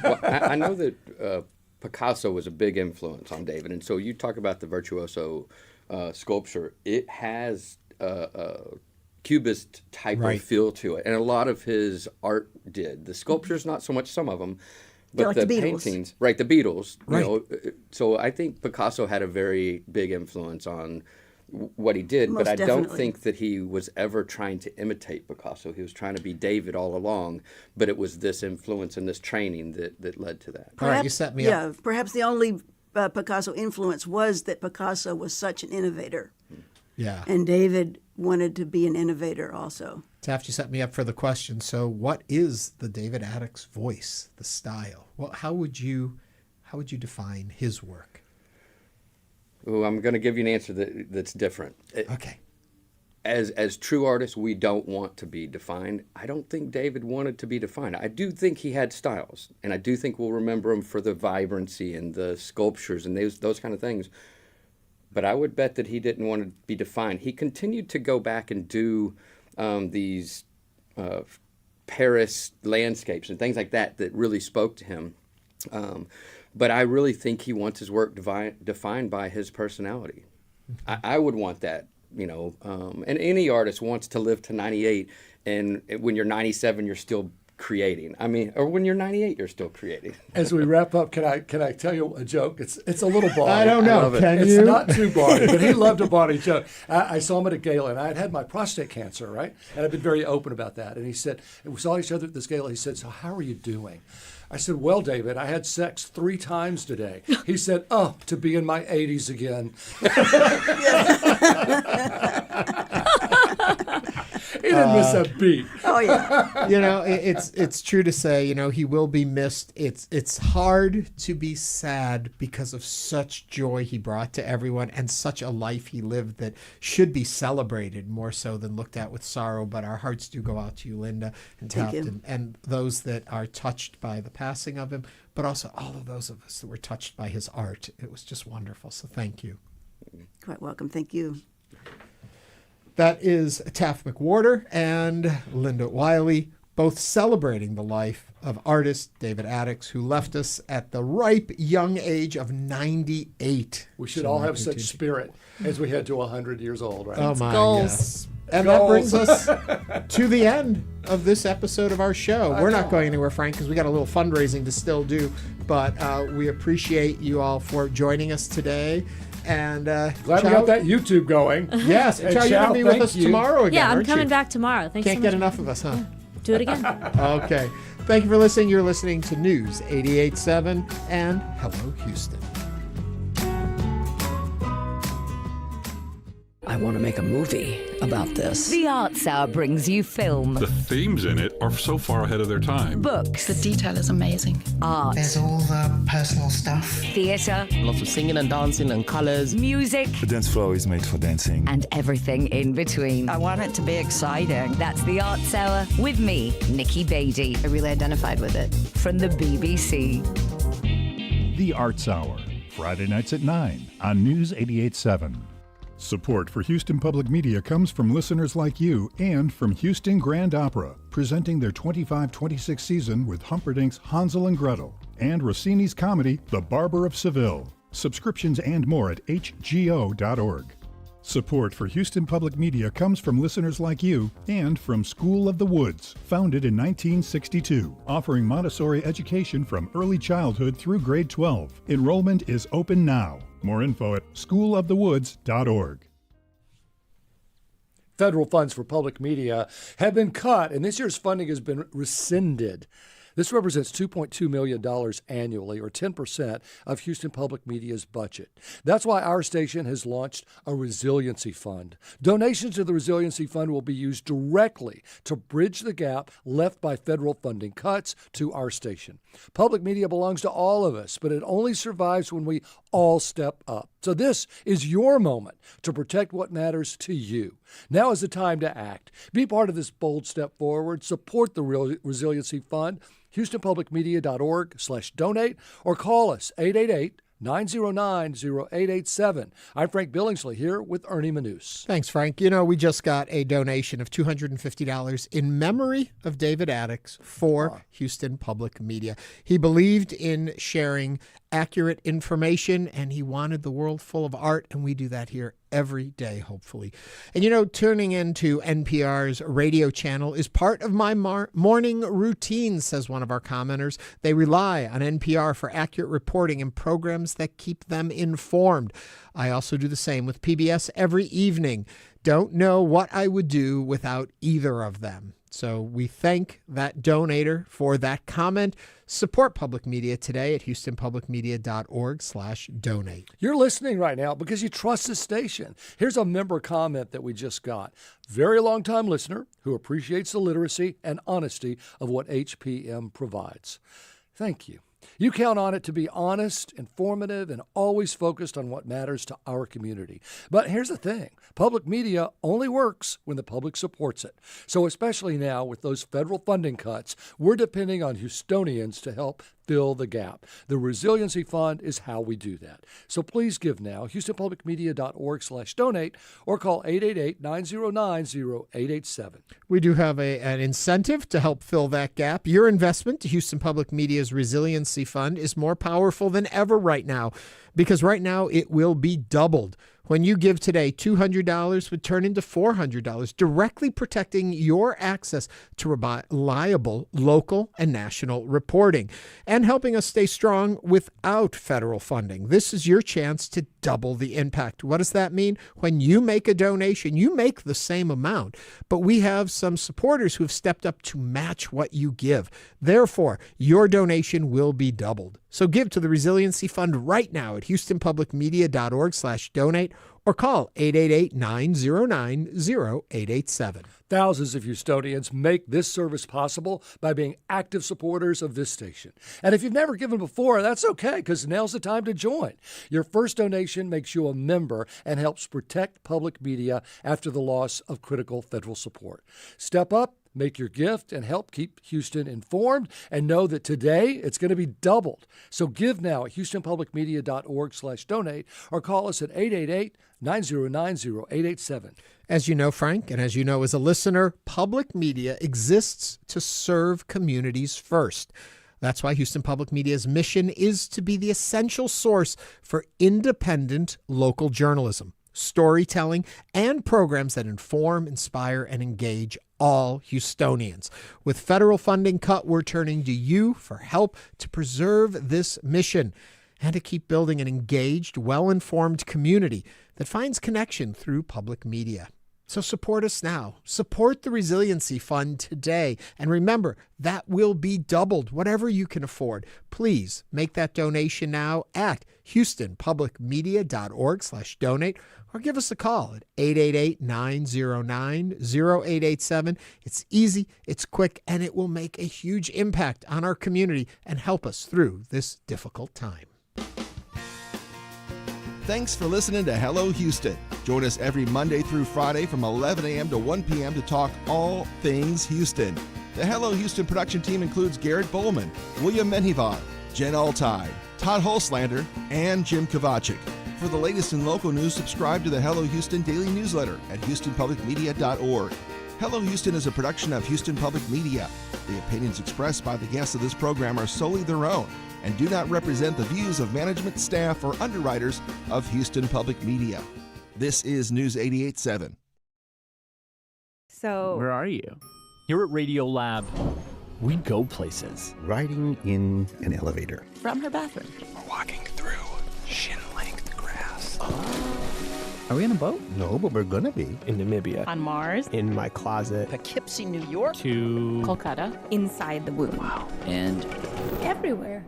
Well, I know that Picasso was a big influence on David, and so you talk about the virtuoso sculpture. It has a cubist type of feel to it, and a lot of his art did. The sculptures, not so much, some of them. But like the Beatles. paintings, the Beatles, so I think Picasso had a very big influence on what he did, but I don't think that he was ever trying to imitate Picasso. He was trying to be David all along, but it was this influence and this training that led to that. All right, you set me up. Yeah, perhaps the only Picasso influence was that Picasso was such an innovator. Yeah. And David wanted to be an innovator also. Taft, you set me up for the question. So what is the David Adickes voice, the style? Well, how would you define his work? Oh, I'm going to give you an answer that's different. Okay. As true artists, we don't want to be defined. I don't think David wanted to be defined. I do think he had styles, and I do think we'll remember him for the vibrancy and the sculptures and those kind of things. But I would bet that he didn't want to be defined. He continued to go back and do these Paris landscapes and things like that really spoke to him. But I really think he wants his work defined by his personality. I would want that. And any artist wants to live to 98, and when you're 97, you're still creating. Or when you're 98, you're still creating. As we wrap up, can I tell you a joke? It's a little bawdy. I don't know. Can you? It's not too bawdy, but he loved a bawdy joke. I saw him at a gala, and I had my prostate cancer, right? And I've been very open about that. And he said, we saw each other at this gala. He said, "So how are you doing?" I said, "Well, David, I had sex 3 times today." He said, "Oh, to be in my 80s again." He didn't miss a beat. Oh, yeah. It's true to say, he will be missed. It's hard to be sad because of such joy he brought to everyone and such a life he lived that should be celebrated more so than looked at with sorrow. But our hearts do go out to you, Linda and Taft, and those that are touched by the passing of him, but also all of those of us that were touched by his art. It was just wonderful. So thank you. Quite welcome. Thank you. That is Taft McWhorter and Linda Wiley, both celebrating the life of artist David Adickes, who left us at the ripe young age of 98. We should all have such spirit as we head to 100 years old, right? Oh, my goals. Yes. And that brings us to the end of this episode of our show. We're not going anywhere, Frank, because we got a little fundraising to still do. But we appreciate you all for joining us today. And glad we got that YouTube going. Yes, and Chow, you're going to be with us tomorrow again. Yeah, I'm aren't coming you? back tomorrow. Thanks Can't so get much. enough of us, huh? Do it again. Okay. Thank you for listening. You're listening to News 88.7 and Hello Houston. I want to make a movie about this. The Arts Hour brings you film, The themes in it are so far ahead of their time. books, The detail is amazing. art, There's all the personal stuff. theatre, Lots of singing and dancing and colours. music, The dance floor is made for dancing. and everything in between. I want it to be exciting. That's the Arts Hour with me, Nikki Beatty, I really identified with it. from the BBC. The Arts Hour, Friday nights at 9 on News 88.7. Support for Houston Public Media comes from listeners like you and from Houston Grand Opera, presenting their 25-26 season with Humperdinck's Hansel and Gretel and Rossini's comedy The Barber of Seville. Subscriptions and more at hgo.org. Support for Houston Public Media comes from listeners like you and from School of the Woods, founded in 1962, offering Montessori education from early childhood through grade 12. Enrollment is open now. More info at schoolofthewoods.org. Federal funds for public media have been cut, and this year's funding has been rescinded. This represents $2.2 million annually, or 10% of Houston Public Media's budget. That's why our station has launched a resiliency fund. Donations to the resiliency fund will be used directly to bridge the gap left by federal funding cuts to our station. Public media belongs to all of us, but it only survives when we all step up. So this is your moment to protect what matters to you. Now is the time to act. Be part of this bold step forward. Support the Resiliency Fund. HoustonPublicMedia.org/donate or call us 888-909-0887. I'm Frank Billingsley here with Ernie Manouse. Thanks, Frank. We just got a donation of $250 in memory of David Adickes for Houston Public Media. He believed in sharing accurate information, and he wanted the world full of art, and we do that here every day, hopefully. And tuning into NPR's radio channel is part of my morning routine, says one of our commenters. They rely on NPR for accurate reporting and programs that keep them informed. I also do the same with PBS every evening. Don't know what I would do without either of them. So we thank that donator for that comment. Support public media today at houstonpublicmedia.org/donate. You're listening right now because you trust the station. Here's a member comment that we just got. Very long-time listener who appreciates the literacy and honesty of what HPM provides. Thank you. You count on it to be honest, informative, and always focused on what matters to our community. But here's the thing. Public media only works when the public supports it. So especially now with those federal funding cuts, we're depending on Houstonians to help fill the gap. The Resiliency Fund is how we do that. So please give now, houstonpublicmedia.org/donate, or call 888-909-0887. We do have an incentive to help fill that gap. Your investment to Houston Public Media's Resiliency Fund is more powerful than ever right now, because right now it will be doubled. When you give today, $200 would turn into $400, directly protecting your access to reliable local and national reporting and helping us stay strong without federal funding. This is your chance to double the impact. What does that mean? When you make a donation, you make the same amount, but we have some supporters who have stepped up to match what you give. Therefore, your donation will be doubled. So give to the Resiliency Fund right now at houstonpublicmedia.org/donate or call 888-909-0887. Thousands of Houstonians make this service possible by being active supporters of this station. And if you've never given before, that's okay, because now's the time to join. Your first donation makes you a member and helps protect public media after the loss of critical federal support. Step up, make your gift, and help keep Houston informed, and know that today it's going to be doubled. So give now at houstonpublicmedia.org/donate or call us at 888-909-0887. As you know, Frank, and as you know as a listener, public media exists to serve communities first. That's why Houston Public Media's mission is to be the essential source for independent local journalism, storytelling, and programs that inform, inspire, and engage all Houstonians. With federal funding cut, we're turning to you for help to preserve this mission and to keep building an engaged, well-informed community that finds connection through public media. So support us now. Support the Resiliency Fund today. And remember, that will be doubled, whatever you can afford. Please make that donation now at houstonpublicmedia.org/donate or give us a call at 888-909-0887. It's easy, it's quick, and it will make a huge impact on our community and help us through this difficult time. Thanks for listening to Hello Houston. Join us every Monday through Friday from 11 a.m. to 1 p.m. to talk all things Houston. The Hello Houston production team includes Garrett Bowman, William Menjivar, Jen Altai, Todd Holslander, and Jim Kovacic. For the latest in local news, subscribe to the Hello Houston daily newsletter at houstonpublicmedia.org. Hello Houston is a production of Houston Public Media. The opinions expressed by the guests of this program are solely their own and do not represent the views of management, staff, or underwriters of Houston Public Media. This is News 88.7. So, where are you? Here at Radio Lab, we go places. Riding in an elevator. From her bathroom. We're walking through shin-length grass. Are we on a boat? No, but we're gonna be. In Namibia. On Mars. In my closet. Poughkeepsie, New York. To Kolkata. Inside the womb. Wow. And everywhere.